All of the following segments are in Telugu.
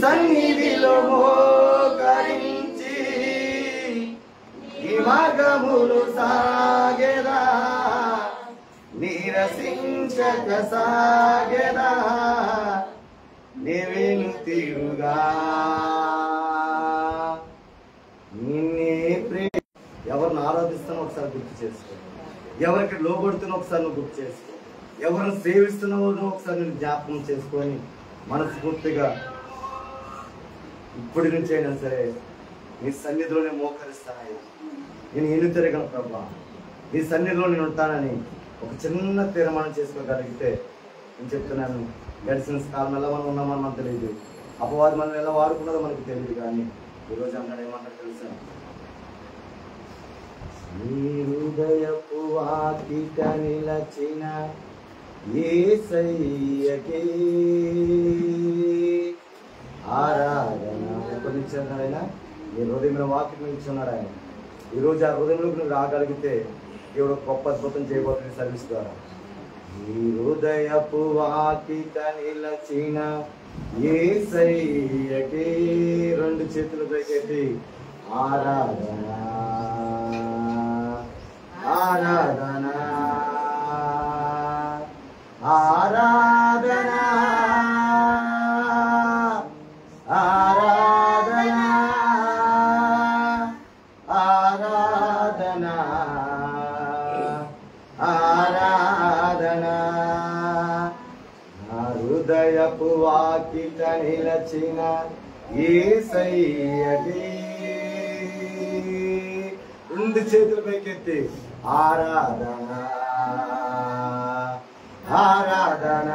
సన్నిధిలో మోకరించి ఈ మార్గములు సాగెదా నీరసించక సాగెదా నీవేను తీరుగా నిన్నే ఎవరిని ఆరాధిస్తున్నా ఒకసారి గుర్తు చేసుకో, ఎవరికి లోబడుతున్నా ఒకసారి నువ్వు గుర్తు చేసుకో, ఎవరిని సేవిస్తున్నావో ఒకసారి నేను జ్ఞాపకం చేసుకొని మనస్ఫూర్తిగా ఇప్పటి నుంచి అయినా సరే నీ సన్నిధిలోనే మోకరిస్తానయ్యా, నేను ఎన్ని తిరగను ప్రభా, నీ సన్నిధిలో నేను ఉంటానని ఒక చిన్న తీర్మానం చేసుకోగలిగితే నేను చెప్తున్నాను, గడిచిన కాలం ఎలా మనం ఉన్నామని మనకు తెలియదు, అపవాది మనం ఎలా వాడుకున్నదో మనకు తెలియదు, కానీ ఈరోజు అన్నాడు ఏమన్నా తెలుసా, నీ హృదయపు వాకిట నిలచిన యేసయ్యకే ఆరాధన. ఎప్పటి నుంచి అన్నాడు ఆయన? నీ హృదయంలో వాకిట నిలిచున్నాడు ఆయన. ఈరోజు ఆ హృదయంలోకి నువ్వు రాగలిగితే దేవుడు గొప్ప అద్భుతం చేయబోతుంది సర్వీస్ ద్వారా. నీ హృదయపు వాకిట నిలచిన యేసయ్యకే రెండు చేతులు పైకెత్తి ఆరాధన ఆరాధన ఆరాధన ఆరాధన ఆరాధన ఆరాధన నా హృదయపు వాకిట నిలచిన యేసయ్యకే రెండు చేతుల పైకెత్తి ఆరాధన ఆరాధన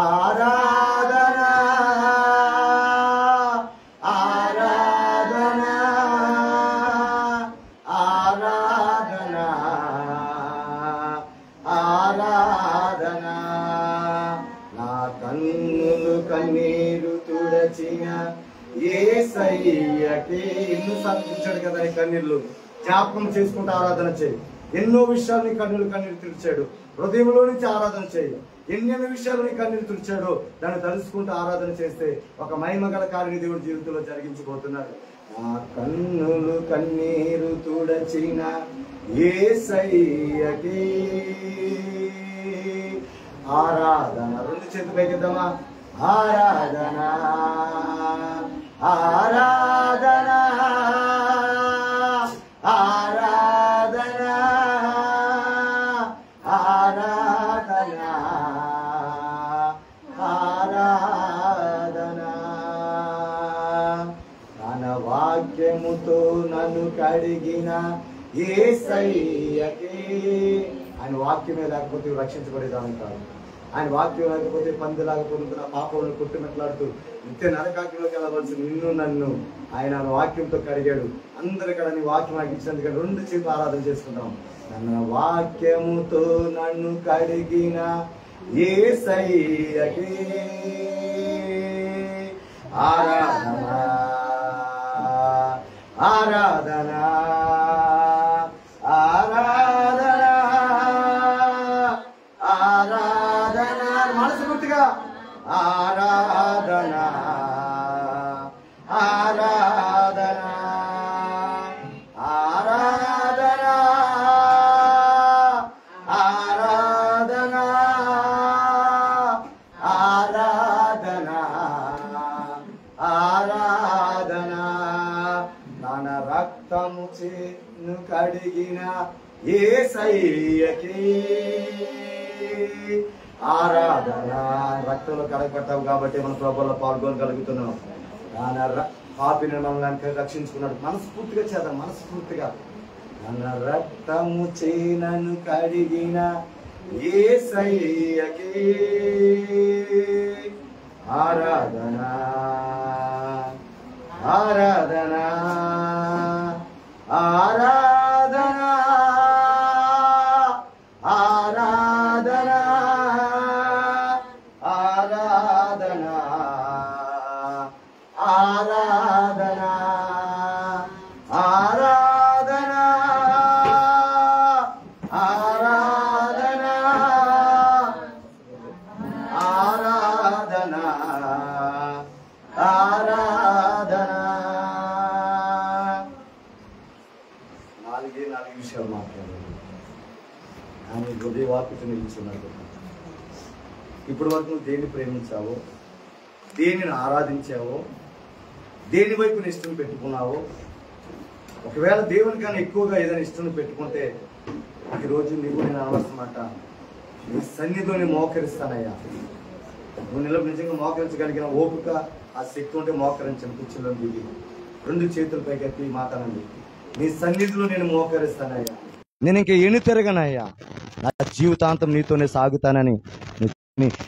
ఆరాధన ఆరాధన ఆరాధన ఆరాధన నా కన్నులు కన్నీరు తుడచిన యేసయ్యకే. ఎన్నో సాధించాడు కదా నీ కన్నీళ్ళు, జ్ఞాపకం చేసుకుంటూ ఆరాధన చేయి. ఎన్నో విషయాలు నీ కన్నులు తుడిచాడు, హృదయంలో నుంచి ఆరాధన చేయి. ఎన్నెన్నో విషయాలు నీ కన్నీరు తుడిచాడో దాన్ని తలుసుకుంటూ ఆరాధన చేస్తే ఒక మహిమగల కార్యాన్ని దేవుడి జీవితంలో జరిగించబోతున్నాడు. నా కన్నులు కన్నీరు తుడచిన యేసయ్యకే ఆరాధన. రెండు చేతులు పైకిద్దామా? ఆరాధన ఆరాధన ఆరాధన ఆరాధన ఆరాధన. తన వాక్యముతో నన్ను కడిగిన యేసయ్యకే. ఆయన వాక్యమే లేకపోతే రక్షించబడేదాన్ని కాదు. ఆయన వాక్యం లేకపోతే పందిలాగా పొందుతున్న పాపలను కొట్టుమెట్లాడుతూ నిత్య నరకాకిలోకి వెళ్ళవలసి నిన్ను నన్ను ఆయన వాక్యంతో కడిగాడు. అందరికీ నీ వాక్యం నాకు ఇచ్చినందుకు రెండు చేతులు ఆరాధన చేసుకుంటాం. తన వాక్యముతో నన్ను కడిగిన యేసయ్యకే ఆరాధన ఆరాధన ఆరాధన ఆరాధన. మనస్ఫూర్తిగా ఆరాధన ఆరాధన ఆరాధన ఆరాధన ఆరాధన ఆరాధన. తన రక్తము చేను కడిగిన యేసయ్యకే ఆరాధన. రక్తంలో కడగబడ్డావు కాబట్టి మన ప్రభువులో పాల్గొనగలుగుతున్నాం. పాపిని మనల్ని రక్షించుకున్నాడు. మనస్ఫూర్తిగా చేద్దాం, మనస్ఫూర్తిగా. తన రక్తము చేనను కడిగిన యేసయ్యకే ఆరాధన ఆరాధన ఆరాధన ఆరాధన ఆరాధన ఆరాధన ఆరాధన ఆరాధన ఆరాధన వాక్యత నిలిచున్నాడు. ఇప్పటి వరకు నువ్వు దేన్ని ప్రేమించావో, దేనిని ఆరాధించావో, దేని వైపు నీ ఇష్టం పెట్టుకున్నావో, ఒకవేళ దేవుని కన్నా ఎక్కువగా ఏదైనా ఇష్టం పెట్టుకుంటే ఈరోజు నీవు నేను అనవలసిన మాట, నీ సన్నిధిలోని మోకరిస్తానయ్యా. నువ్వు నిజంగా మోకరించగలిగిన ఓపిక, ఆ శక్తి ఉంటే మోకరించండి. కూర్చులో దిగి 2 చేతుల పైకెత్తి మాట్లాడండి. నీ సన్నిధిలో నేను మోకరిస్తానయ్యా, నేను ఇంక ఎన్ని తిరగనయ్యా, నా జీవితాంతం నీతోనే సాగుతానని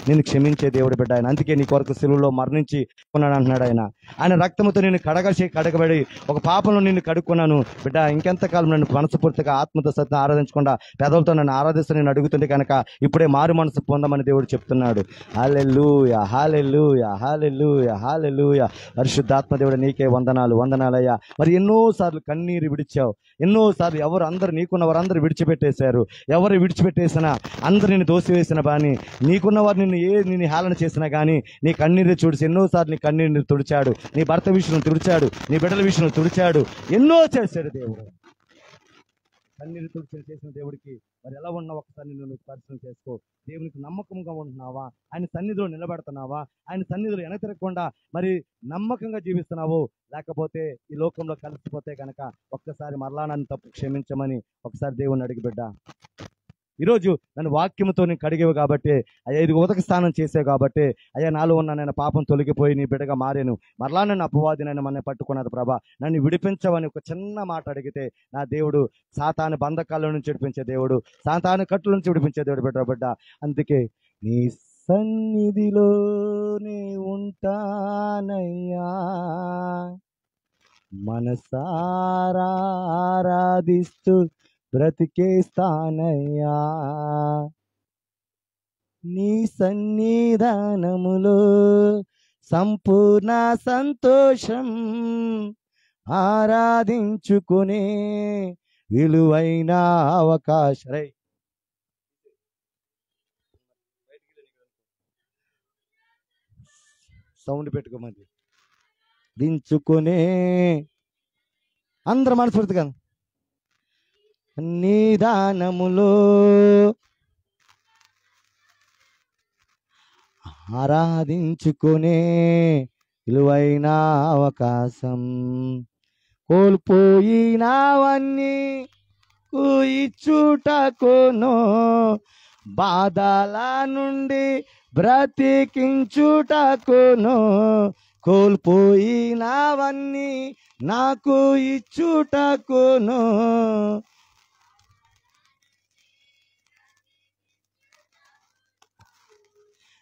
నేను క్షమించే దేవుడు బిడ్డ ఆయన. అందుకే నీ కొరకు సిలువలో మరణించి కొన్నాను అంటున్నాడు ఆయన. ఆయన రక్తంతో నేను కడగబడి ఒక పాపంలో నిన్ను కడుక్కున్నాను బిడ్డ. ఇంకెంతకాలం నన్ను మనస్ఫూర్తిగా ఆత్మతో సత్యం ఆరాధించకుండా పెదవులతో నన్ను ఆరాధిస్తూ నేను అడుగుతుంటే కనుక ఇప్పుడే మారు మనసు పొందమని దేవుడు చెప్తున్నాడు. హల్లెలూయా, హల్లెలూయా, హల్లెలూయా, హల్లెలూయా. పరిశుద్ధాత్మ దేవుడు నీకే వందనాలయ్యా. మరి ఎన్నోసార్లు కన్నీరు విడిచావు, ఎన్నోసార్లు అందరు నీకున్న వారందరూ విడిచిపెట్టేశారు. ఎవరు విడిచిపెట్టేసినా, అందరు నిన్ను దోసివేసిన బాని, నీకున్న వారు నిన్ను హేళన చేసినా కానీ నీ కన్నీరు తుడిచి ఎన్నోసార్లు నీ కన్నీరుని తుడిచాడు. నీ భర్త విషయంలో తుడిచాడు, నీ బిడ్డల విషయంలో తుడిచాడు, ఎన్నో చేశాడు దేవుడు. కన్నీరు తుడిచి చేసిన దేవుడికి మరి ఎలా ఉన్నావు ఒకసారి నువ్వు పరిశీలన చేసుకో. దేవునికి నమ్మకంగా ఉంటున్నావా? ఆయన సన్నిధిలో నిలబెడుతున్నావా? ఆయన సన్నిధిలో వెనక తిరగకుండా మరి నమ్మకంగా జీవిస్తున్నావు? లేకపోతే ఈ లోకంలో కలిసిపోతే కనుక ఒక్కసారి మరలా నన్ను తప్పు క్షమించమని ఒకసారి దేవుని అడిగి బిడ్డ. ఈరోజు నన్ను వాక్యంతో నేను కడిగేవి కాబట్టి అయ్యా, ఇది ఉదక స్నానం చేసావు కాబట్టి అయ్యా, నాలో ఉన్న నేను పాపం తొలగిపోయి నీ బిడ్డగా మారాను. మరలా నన్ను అపవాది నన్ను మన పట్టుకున్నది ప్రభా, నన్ను విడిపించవని ఒక చిన్న మాట అడిగితే నా దేవుడు సాతాను బంధకాల నుంచి విడిపించే దేవుడు, సాతాను కట్టుల నుంచి విడిపించే దేవుడు బిడ్డ. అందుకే నీ సన్నిధిలోనే ఉంటానయ్యా, మనసారా ఆరాధిస్తూ బ్రతికేస్తానయ్యా. నీ సన్నిధానములో సంపూర్ణ సంతోషం, ఆరాధించుకునే విలువైన అవకాశం. సౌండ్ పెట్టుకోమంది దించుకునే అందరూ మనస్ఫూర్తిగా నిదానములో ఆరాధించుకునే విలువైన అవకాశం, కోల్పోయినవన్నీ ఇచ్చుటకును, బాధల నుండి బ్రతికించుటకును, కోల్పోయినవన్నీ నాకు ఇచ్చుటకును,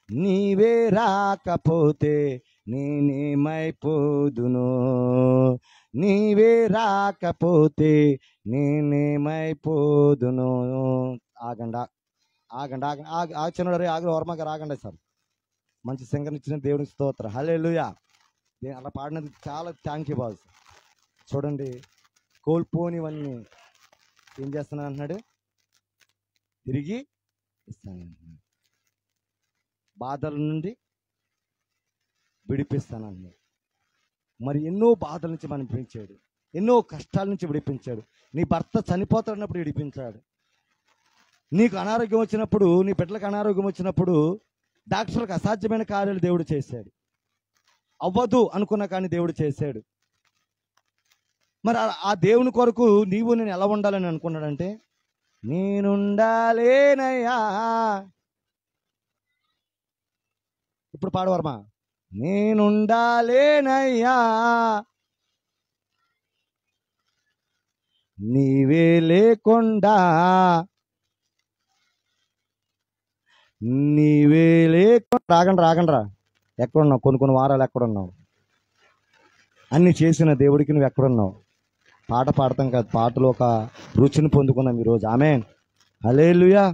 నీవే రాకపోతే నేనేమైపోదును, నీవే రాకపోతే నేనేమైపోదును. ఆగండి చిన్నడు ఆగలు వర్మగారు ఆగండి సార్. మంచి సింగర్ ఇచ్చిన దేవునికి స్తోత్రం, హల్లెలూయా. అలా పాడినందుకు చాలా థ్యాంక్ యూ బాస్. చూడండి, కోల్పోనివన్నీ ఏం చేస్తున్నాను అంటున్నాడు, తిరిగి ఇస్తాను, బాధల నుండి విడిపిస్తానన్నాడు. మరి ఎన్నో బాధల నుంచి మనం విడిపించాడు, ఎన్నో కష్టాల నుంచి విడిపించాడు. నీ భర్త చనిపోతాడన్నప్పుడు విడిపించాడు. నీకు అనారోగ్యం వచ్చినప్పుడు, నీ బిడ్డలకు అనారోగ్యం వచ్చినప్పుడు డాక్టర్లకు అసాధ్యమైన కార్యాలు దేవుడు చేశాడు. అవ్వదు అనుకున్నా కానీ దేవుడు చేశాడు. మరి ఆ దేవుని కొరకు నీవు నేను ఎలా ఉండాలని అనుకున్నాడంటే, నేనుండాలేనయ్యా. ఇప్పుడు పాడవర్మా, నేనుండాలేనయ్యా, నీవే లేకుండా, నీవే లేకుండా. రాగండ్రా ఎక్కడున్నావు? కొన్ని వారాలు ఎక్కడున్నావు? అన్ని చేసిన దేవుడికి నువ్వు ఎక్కడున్నావు? పాట పాడతాం కాదు, పాటలు ఒక రుచిని పొందుకున్నాం ఈరోజు. ఆమేన్, హల్లెలూయా.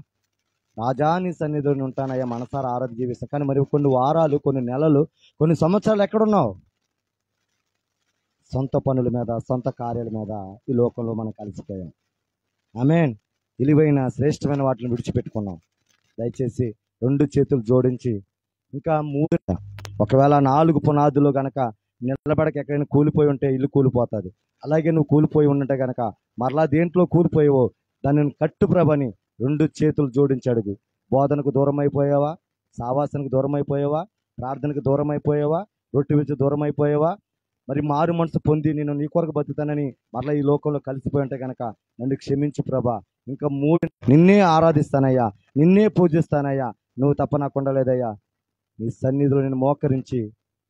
రాజా నీ సన్నిధిలో ఉంటానయ్యా, మనసారా ఆరాధన జీవిస్తాను. కానీ మరి కొన్ని వారాలు, కొన్ని నెలలు, కొన్ని సంవత్సరాలు ఎక్కడున్నావు? సొంత పనుల మీద, సొంత కార్యాల మీద ఈ లోకంలో మనం కలిసిపోయాం. ఆమేన్. విలువైన శ్రేష్టమైన వాటిని విడిచిపెట్టుకున్నాం. దయచేసి 2 చేతులు జోడించి ఇంకా 3, ఒకవేళ 4 పునాదులు గనక నిలబడక ఎక్కడైనా కూలిపోయి ఉంటే ఇల్లు కూలిపోతుంది. అలాగే నువ్వు కూలిపోయి ఉంటే గనక మరలా దేంట్లో కూలిపోయావో దాన్ని కట్టు ప్రభని రెండు చేతులు జోడించి అడుగు. బోధనకు దూరం అయిపోయావా? సావాసానికి దూరం అయిపోయావా? ప్రార్థనకు దూరం అయిపోయావా? రొట్టె విడిచి దూరం అయిపోయావా? మరి మారు మనసు పొంది నేను నీ కొరకు బతుకుతానని మరలా ఈ లోకంలో కలిసిపోయి ఉంటే కనుక నన్ను క్షమించు ప్రభా. ఇంకా నిన్నే ఆరాధిస్తానయ్యా, నిన్నే పూజిస్తానయ్యా, నువ్వు తప్ప నాకు ఉండలేదయ్యా. నీ సన్నిధిలో నేను మోకరించి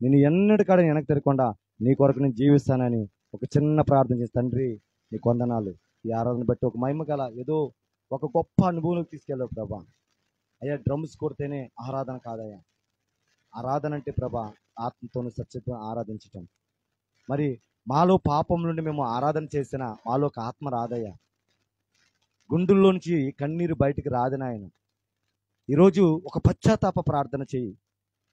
నేను ఎన్నటికాడ వెనక్కి తిరగకుండా నీ కొరకు నేను జీవిస్తానని ఒక చిన్న ప్రార్థన చేసి, తండ్రి నీకు వందనాలు. ఈ ఆరాధన బట్టి ఒక మహిమ గల ఏదో ఒక గొప్ప అనుభవంలోకి తీసుకెళ్ళావు ప్రభా. అయ్యా, డ్రమ్స్ కొడితేనే ఆరాధన కాదయ్యా. ఆరాధన అంటే ప్రభా ఆత్మతోను సత్యతో ఆరాధించటం. మరి మాలో పాపం నుండి మేము ఆరాధన చేసినా మాలో ఒక ఆత్మ రాదయ్యా. గుండెల్లోంచి కన్నీరు బయటికి రాదు నాయన. ఈరోజు ఒక పశ్చాత్తాప ప్రార్థన చెయ్యి.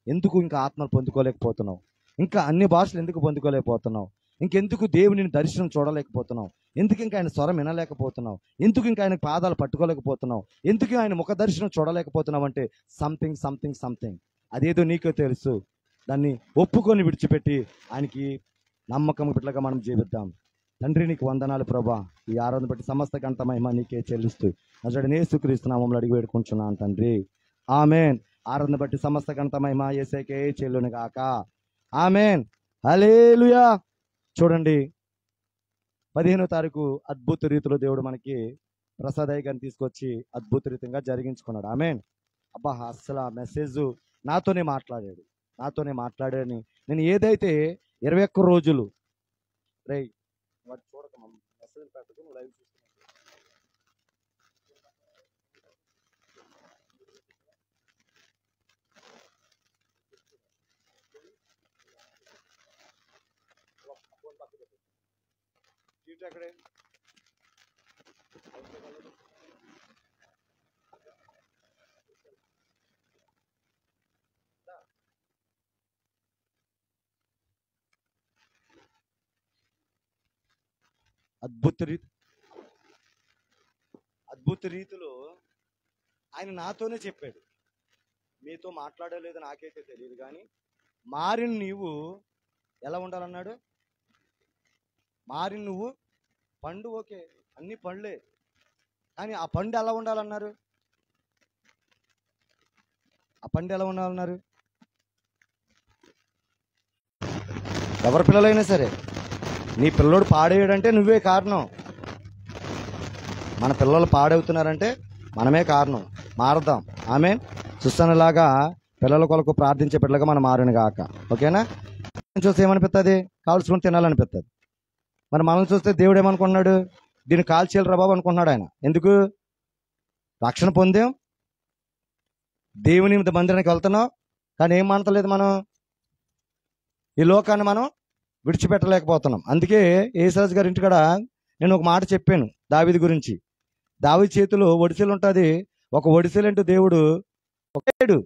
ఎందుకు ఇంకా ఆత్మను పొందుకోలేకపోతున్నావు? ఇంకా అన్ని భాషలు ఎందుకు పొందుకోలేకపోతున్నావు? ఇంకెందుకు దేవుని దర్శనం చూడలేకపోతున్నావు? ఎందుకు ఇంకా ఆయన స్వరం వినలేకపోతున్నావు? ఎందుకు ఇంకా ఆయన పాదాలు పట్టుకోలేకపోతున్నావు? ఎందుకు ఆయన ముఖ దర్శనం చూడలేకపోతున్నావు? అంటే సంథింగ్ సంథింగ్ సంథింగ్ అదేదో నీకే తెలుసు. దాన్ని ఒప్పుకొని విడిచిపెట్టి ఆయనకి నమ్మకం బిడ్డలుగా మనం జీవిద్దాం. తండ్రి నీకు వందనాలు ప్రభా. ఈ ఆరాధన బట్టి సమస్త గంట మహిమ నీకే చెల్లిస్తూ నజరేయుడైన యేసుక్రీస్తు నామములో అడిగి వేడుకుంటున్నాను తండ్రి, ఆమెన్. ఆరాధన బట్టి సమస్త గంట మహిమ యేసుకే చెల్లును గాక, ఆమెన్. హల్లెలూయా. చూడండి, 15వ తారీఖు అద్భుత రీతిలో దేవుడు మనకి ప్రసాదయ్య గారిని తీసుకొచ్చి అద్భుత రీతంగా జరిగించుకున్నాడు. ఆమెన్. అబ్బా, అసలు ఆ మెసేజ్ నాతోనే మాట్లాడాడని నేను ఏదైతే 21 రోజులు రే వాడు చూడక మెసేజ్ పెట్టుకుని లైవ్ చూస్తున్నాను. అక్కడే అద్భుత రీతిలో ఆయన నాతోనే చెప్పాడు. మీతో మాట్లాడలేదు నాకైతే తెలియదు, కానీ మారిన నీవు ఎలా ఉండాలన్నాడు? మారిన నువ్వు పండు, ఓకే అన్ని పండ్లే, కానీ ఆ పండు ఎలా ఉండాలన్నారు? ఆ పండు ఎలా ఉండాలన్నారు? ఎవరి పిల్లలైనా సరే, నీ పిల్లోడు పాడేయడంటే నువ్వే కారణం. మన పిల్లలు పాడవుతున్నారంటే మనమే కారణం. మారదాం. ఆమె సుసన్నలాగా పిల్లల కొరకు ప్రార్థించే పిల్లగా మనం మారిన గాక. ఓకేనా? చూస్తే ఏమనిపిస్తుంది? కాల్చుకొని తినాలనిపిస్తుంది. మరి మనం చూస్తే దేవుడు ఏమనుకుంటున్నాడు? దీన్ని కాల్చేయాలి రా బాబు అనుకుంటున్నాడు ఆయన. ఎందుకు? రక్షణ పొందాం, దేవుని మందిరానికి వెళ్తున్నాం, కానీ ఏం మానతలేదు మనం. ఈ లోకాన్ని మనం విడిచిపెట్టలేకపోతున్నాం. అందుకే యేసురాజు గారి ఇంటికాడ నేను ఒక మాట చెప్పాను దావీదు గురించి. దావీదు చేతిలో ఒడిసెలు ఉంటుంది. ఒక ఒడిసెలంటూ దేవుడు ఒకడు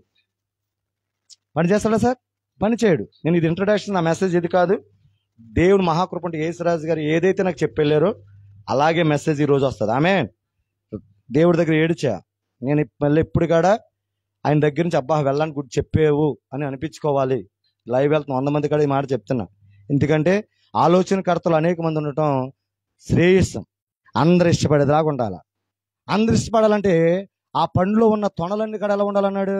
పని చేస్తాడా సార్? పని చేయడు. నేను ఇది ఇంట్రడక్షన్, నా మెసేజ్ ఇది కాదు. దేవుడు మహాకృప ఉంటే యేసురాజు గారు ఏదైతే నాకు చెప్పెళ్ళారో అలాగే మెసేజ్ ఈరోజు వస్తుంది. ఆమె దేవుడి దగ్గర ఏడుచా నేను మళ్ళీ ఎప్పుడు కాడ ఆయన దగ్గర నుంచి అబ్బా వెళ్ళడానికి గుడి చెప్పేవు అని అనిపించుకోవాలి. లైవ్ వెళ్తున్నా 100 మంది కాడ ఈ మాట చెప్తున్నా. ఎందుకంటే ఆలోచనకర్తలు అనేక మంది ఉండటం శ్రేయస్సం. అందరు ఇష్టపడేదిలాగా ఉండాలి. అందరు ఇష్టపడాలంటే ఆ పండులో ఉన్న తొనలన్నీ కాడ ఎలా ఉండాలన్నాడు?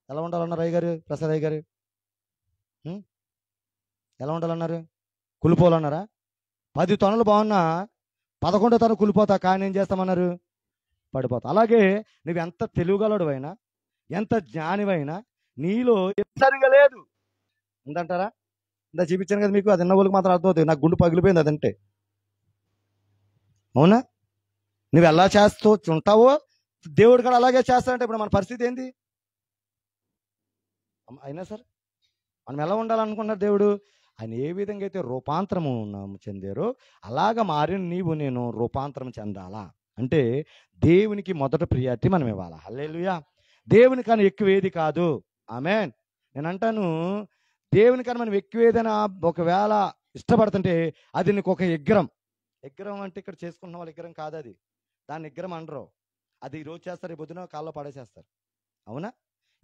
ఎలా ఉండాలన్నారు అయ్య గారు, ప్రసాద్ అయ్య గారు? ఎలా ఉండాలన్నారు? కులిపోవాలన్నారా? 10 తొనలు బాగున్నా 11వ తొన కులిపోతా, కానీ ఏం చేస్తామన్నారు? పడిపోతా. అలాగే నువ్వు ఎంత తెలివిగలడువైనా, ఎంత జ్ఞానివైనా నీలో సరిగా లేదు ఉందంటారా? ఇంత చూపించాను కదా మీకు. అది ఎన్న వాళ్ళకి మాత్రం అర్థమవుతుంది. నాకు గుండు పగిలిపోయింది అదంటే. అవునా? నువ్వు ఎలా చేస్తూ ఉంటావో దేవుడు కూడా అలాగే చేస్తాడంటే ఇప్పుడు మన పరిస్థితి ఏంది? అయినా సరే మనం ఎలా ఉండాలనుకున్నారు? దేవుడు ఆయన ఏ విధంగా అయితే రూపాంతరము చెందారో అలాగా మారిన నీవు నేను రూపాంతరం చెందాలా అంటే దేవునికి మొదట ప్రియారిటీ మనం ఇవ్వాలా. హల్లెలూయా. దేవుని కన్నా ఎక్కువ ఏది కాదు. ఆమేన్. నేను అంటాను, దేవుని కన్నా మనం ఎక్కువ ఏదైనా ఒకవేళ ఇష్టపడుతుంటే అది నీకు ఒక విగ్రహం. విగ్రహం అంటే ఇక్కడ చేసుకున్న వాళ్ళ విగ్రహం కాదు అది. దాన్ని విగ్రహం అనరు. అది ఈరోజు చేస్తారు, పొద్దున కాల్లో పడేసేస్తారు. అవునా?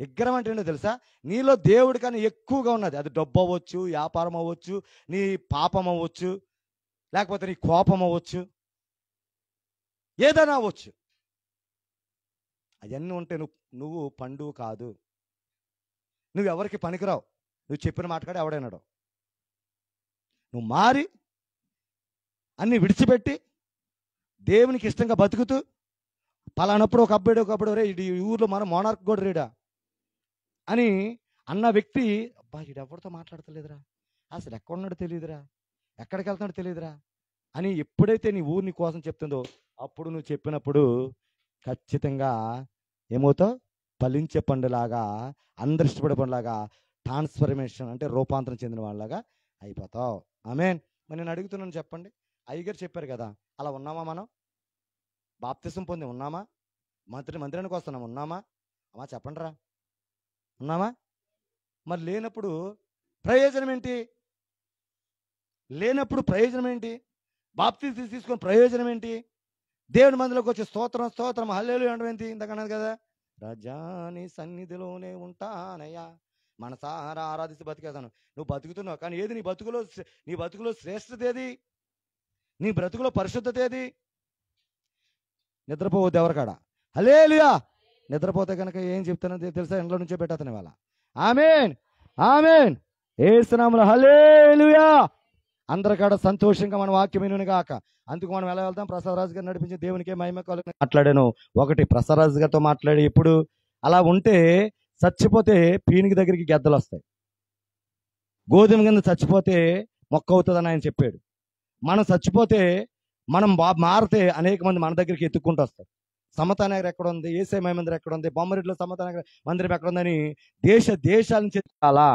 విగ్రహం అంటే ఏంటో తెలుసా? నీలో దేవుడి కన్నా ఎక్కువగా ఉన్నది. అది డబ్బు అవ్వచ్చు, వ్యాపారం అవ్వచ్చు, నీ పాపం అవ్వచ్చు, లేకపోతే నీ కోపం అవ్వచ్చు, ఏదైనా అవ్వచ్చు. అవన్నీ ఉంటే నువ్వు పండు కాదు. నువ్వు ఎవరికి పనికిరావు. నువ్వు చెప్పిన మాట కూడా ఎవడైనాడు. నువ్వు మారి అన్ని విడిచిపెట్టి దేవునికి ఇష్టంగా బతుకుతూ పలానప్పుడు ఒక అబ్బాడు రే ఈ ఊర్లో మన మోనార్క్ కూడా రేడా అని అన్న వ్యక్తి, అబ్బా ఈడు ఎవరితో మాట్లాడతలేదురా, అసలు ఎక్కడున్నాడో తెలియదురా, ఎక్కడికి వెళ్తున్నాడో తెలియదురా అని ఎప్పుడైతే నీ ఊరిని కోసం చెప్తుందో అప్పుడు నువ్వు చెప్పినప్పుడు ఖచ్చితంగా ఏమవుతావు? ఫలించే పండులాగా, అందరు ఇష్టపడే పండులాగా, ట్రాన్స్ఫర్మేషన్ అంటే రూపాంతరం చెందిన వాళ్ళలాగా అయిపోతావు. ఆమేన్. మరి నేను అడుగుతున్నాను, చెప్పండి. అయ్యగారు చెప్పారు కదా, అలా ఉన్నామా మనం? బాప్తిసం పొంది ఉన్నామా? మందిరానికి వస్తున్నాం ఉన్నామా? అమ్మా చెప్పండి రా, ఉన్నామా? మరి లేనప్పుడు ప్రయోజనం ఏంటి? లేనప్పుడు ప్రయోజనం ఏంటి? బాప్తిసం తీసుకుని ప్రయోజనం ఏంటి? దేవుని మందిలోకి వచ్చి స్తోత్రం స్తోత్రం హల్లెలూయా అనడం ఏంటి? ఇందాక అన్నది కదా, రాజాని సన్నిధిలోనే ఉంటానయ్యా, మనసారా ఆరాధిస్తూ బతికేస్తాను. నువ్వు బతుకుతున్నావు, కానీ ఏది నీ బతుకులో శ్రేష్టత ఏది? నీ బ్రతుకులో పరిశుద్ధత ఏది? నిద్రపోవద్దు ఎవరికాడ. హల్లెలూయా. నిద్రపోతే కనుక ఏం చెప్తానో తెలుసా? ఇంట్లో నుంచే పెట్టేస్తాను ఇవాళ. ఆమేన్ ఆమేన్. యేసు నామములో హల్లెలూయా. అందరికాడ సంతోషంగా మన వాక్యం వినును గాక. అందుకు మనం ఎలా వెళ్తాం? ప్రసాదరాజు గారు నడిపించి దేవునికే మహిమ కలుగును. మాట్లాడాను ఒకటి, ప్రసాదరాజు గారితో మాట్లాడి ఇప్పుడు అలా ఉంటే చచ్చిపోతే పీనికి దగ్గరికి గెద్దలు వస్తాయి. గోధుమ కింద చచ్చిపోతే మొక్క అవుతుందని ఆయన చెప్పాడు. మనం చచ్చిపోతే మనం మారితే అనేక మంది మన దగ్గరికి ఎత్తుక్కుంటూ వస్తారు. సమతా నగర్ ఎక్కడ ఉంది, ఏసై మందిరం ఎక్కడ ఉంది, బొమ్మరిలో సమతా నగర్ మందిరం ఎక్కడ ఉందని దేశాల నుంచి ఎత్తుకాలా,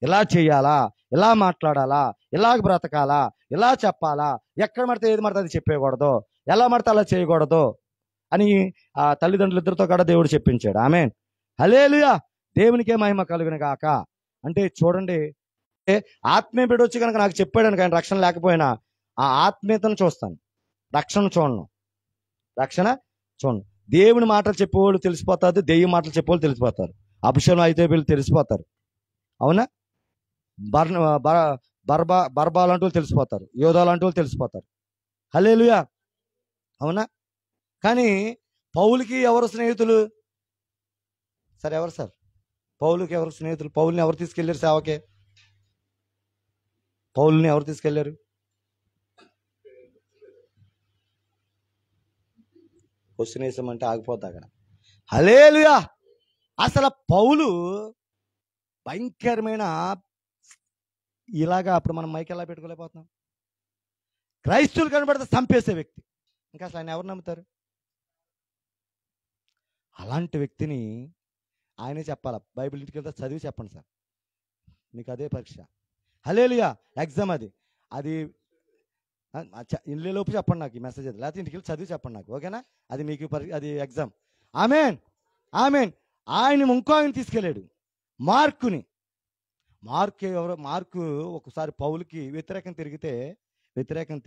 ఇలా చేయాలా, ఇలా మాట్లాడాలా, ఇలా బ్రతకాలా, ఇలా చెప్పాలా, ఎక్కడ మడితే ఏది మడితే అది చెప్పేయకూడదు, ఎలా మడితే అలా చేయకూడదు అని ఆ తల్లిదండ్రులు ఇద్దరితో కూడా దేవుడు చెప్పించాడు. ఆమేన్ హల్లెలూయా. దేవునికే మహిమ కలుగును గాక. అంటే చూడండి, ఆత్మీయ బిడ్డ వచ్చి కనుక నాకు చెప్పాడు కానీ రక్షణ లేకపోయినా ఆ ఆత్మీయతను చూస్తాను, రక్షణ చూడను. దేవుని మాటలు చెప్పేవాళ్ళు తెలిసిపోతారు, దెయ్యం మాటలు చెప్పేవాళ్ళు తెలిసిపోతారు, అభిషేకం అయితే వీళ్ళు తెలిసిపోతారు. అవునా? బర్బా లాంటి వాళ్ళు తెలిసిపోతారు, యోధా లాంటి వాళ్ళు తెలిసిపోతారు. హల్లెలూయా. అవునా? కానీ పౌలుకి ఎవరు స్నేహితులు? సరే ఎవరు సార్ పౌలుకి ఎవరు స్నేహితులు? పౌలుని ఎవరు తీసుకెళ్లారు సేవకే? పౌలుని ఎవరు తీసుకెళ్లారు? క్వశ్చన్ వేసామంటే ఆగిపోద్ది అక్కడ. హల్లెలూయా. అసలు పౌలు భయంకరమైన ఇలాగా అప్పుడు మనం మైక్ ఎలా పెట్టుకోలేకపోతున్నాం? క్రైస్తవులు కనబడితే చంపేసే వ్యక్తి. ఇంకా అసలు ఆయన ఎవరు నమ్ముతారు? అలాంటి వ్యక్తిని ఆయనే చెప్పాలా. బైబిల్ ఇంటికి వెళ్తే చదివి చెప్పండి సార్, మీకు అదే పరీక్ష. హల్లెలూయా. ఎగ్జామ్ అది ఇల్లులోపు చెప్పండి నాకు ఈ మెసేజ్, అది లేకపోతే ఇంటికి వెళ్ళి చదివి చెప్పండి నాకు, ఓకేనా? అది మీకు అది ఎగ్జామ్. ఆమేన్ ఆమేన్. ఆయన ఇంకో ఆయన తీసుకెళ్ళాడు, మార్కు ఒకసారి పౌలుకి వ్యతిరేకం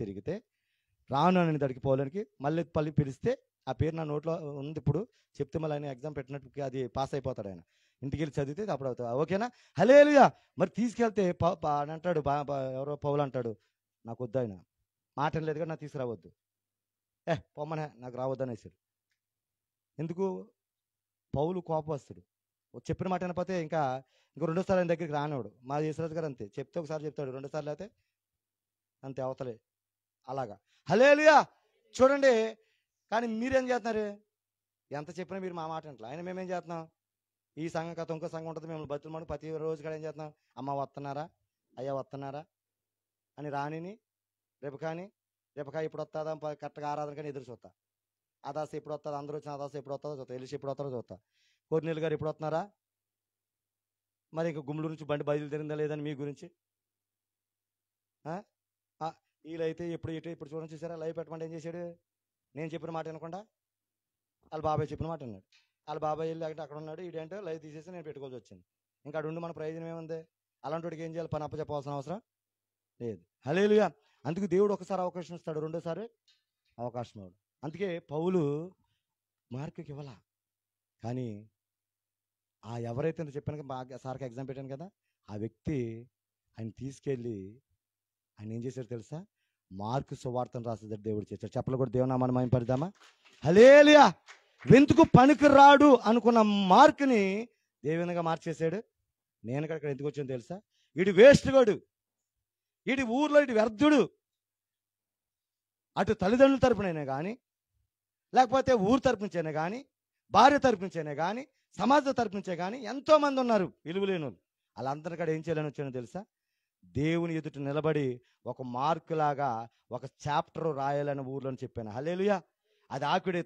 తిరిగితే రాను అని దడికి పౌలునికి మళ్ళీ పిలిస్తే ఆ పేరు నా నోట్లో ఉంది, ఇప్పుడు చెప్తే మళ్ళీ ఆయన ఎగ్జామ్ పెట్టినట్టు అది పాస్ అయిపోతాడు. ఆయన ఇంటికి వెళ్ళి చదివితే అప్పుడు అవుతుంది, ఓకేనా? హల్లెలూయా. మరి తీసుకెళ్తే అని అంటాడు, ఎవరో పౌలు అంటాడు, నాకు వద్దు, ఆయన మాట లేదు కదా, నాకు తీసుకురావద్దు, పొమ్మనే నాకు రావద్దు అనేసాడు. ఎందుకు? పౌలు కోపవస్తుడు, చెప్పిన మాట వినకపోతే ఇంకా రెండోసారి ఆయన దగ్గరికి రానివాడు. మా యేసురాజు గారు అంతే, చెప్తే ఒకసారి చెప్తాడు, రెండోసార్లు అయితే అంతే అవతలే. అలాగా. హల్లెలూయా. చూడండి, కానీ మీరేం చేస్తున్నారు? ఎంత చెప్పినా మీరు మా మాట అంటారు. ఆయన మేమేం చేస్తున్నాం? ఈ సంఘం కథ ఇంకో సంఘం ఉంటుంది, మిమ్మల్ని బతులు మనం ప్రతి రోజు కూడా ఏం చేస్తున్నాం? అమ్మ వస్తున్నారా, అయ్యా వస్తున్నారా అని రానిని రేపకా ఇప్పుడు వస్తుందా కరెక్ట్గా ఆరాధన కానీ ఎదురు చూస్తా. అదాస ఎప్పుడు వస్తుంది, అందరూ వచ్చిన అదాస ఎప్పుడు వస్తుందో చూస్తా, ఎలిసి ఎప్పుడు వస్తారో చూస్తా, కోరినీళ్ళు గారు ఎప్పుడు వస్తున్నారా, మరి ఇంకా గుమ్మడి నుంచి బండి బయలుదేరిందా లేదని మీ గురించి. వీళ్ళైతే ఇప్పుడు చూడండి, చూసారా లైవ్ పెట్టమంటే ఏం చేశాడు? నేను చెప్పిన మాట వినకుండా వాళ్ళ బాబాయ్ చెప్పిన మాట విన్నాడు. వాళ్ళ బాబాయ్ వెళ్ళి అక్కడ ఉన్నాడు, ఇదేంటో లైవ్ తీసేసి నేను పెట్టుకోవాల్సి వచ్చింది. ఇంకా అక్కడ ఉండి మన ప్రయోజనం ఏముంది? అలాంటి వాడికి ఏం చేయాలి? పని అప్పచెప్పాల్సిన అవసరం లేదు. హల్లెలూయా. అందుకు దేవుడు ఒకసారి అవకాశం ఇస్తాడు, రెండోసారి అవకాశం ఇవ్వడు. అందుకే పౌలు మార్కుకి ఇవ్వాల. కానీ ఆ ఎవరైతే చెప్పాను బాగా సార్కి ఎగ్జామ్ పెట్టాను కదా, ఆ వ్యక్తి ఆయన తీసుకెళ్ళి ఆయన ఏం చేశారు తెలుసా? మార్కు సువార్తను రాసేది దేవుడు చేశాడు. చెప్పలు కూడా దేవునామాన్ని మహిమపడదామా? హల్లెలూయా. ఎందుకు పనికి రాడు అనుకున్న మార్కుని దేవునిగా మార్చేశాడు. నేను ఇక్కడ ఎందుకు వచ్చాను తెలుసా? వీడు వేస్ట్ గాడు, వీడి ఊర్లో ఇటు వ్యర్థుడు. అటు తల్లిదండ్రుల తరపునైనా కానీ, లేకపోతే ఊరు తరపునించైనా కానీ, భార్య తరపునించైనా కానీ, సమాజం తరపునించే కానీ ఎంతోమంది ఉన్నారు విలువలేని వాళ్ళు. వాళ్ళందరికీ ఏం చేయాలని వచ్చానో తెలుసా? దేవుని ఎదుట నిలబడి ఒక మార్కులాగా ఒక చాప్టర్ రాయాలని ఊర్లో చెప్పాను. హల్లెలూయా. అది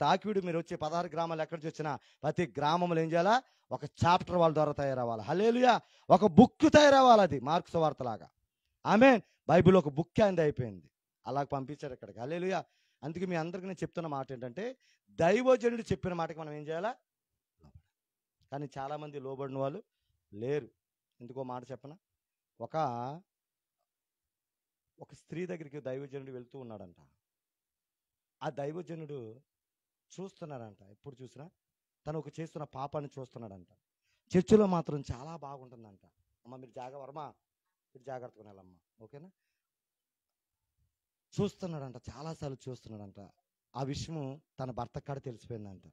ఆకివీడు మీరు వచ్చే 16 గ్రామాలు ఎక్కడి నుంచి వచ్చినా ప్రతి గ్రామంలో ఏం చేయాలా? ఒక చాప్టర్ వాళ్ళ ద్వారా తయారవ్వాలి. హల్లెలూయా. ఒక బుక్ తయారవ్వాలి. అది మార్కు సువార్తలాగా. ఆమేన్. బైబిల్ ఒక బుక్ అనేది అయిపోయింది. అలా పంపించారు ఇక్కడికి. హల్లెలూయా. అందుకే మీ అందరికీ నేను చెప్తున్న మాట ఏంటంటే, దైవజనుడు చెప్పిన మాటకి మనం ఏం చేయాలా? కానీ చాలామంది లోబడిన వాళ్ళు లేరు. ఎందుకో మాట చెప్పనా? ఒక స్త్రీ దగ్గరికి దైవజనుడు వెళ్తూ ఉన్నాడంట. ఆ దైవజనుడు చూస్తున్నాడంట. ఎప్పుడు చూసినా తను ఒక చేస్తున్న పాపాన్ని చూస్తున్నాడంట. చర్చిలో మాత్రం చాలా బాగుంటుందంట. అమ్మ మీరు మీరు జాగ్రత్తగా వెళ్ళమ్మా, ఓకేనా? చూస్తున్నాడంట, చాలాసార్లు చూస్తున్నాడంట. ఆ విషయం తన భర్త కాడ తెలిసిపోయిందంట.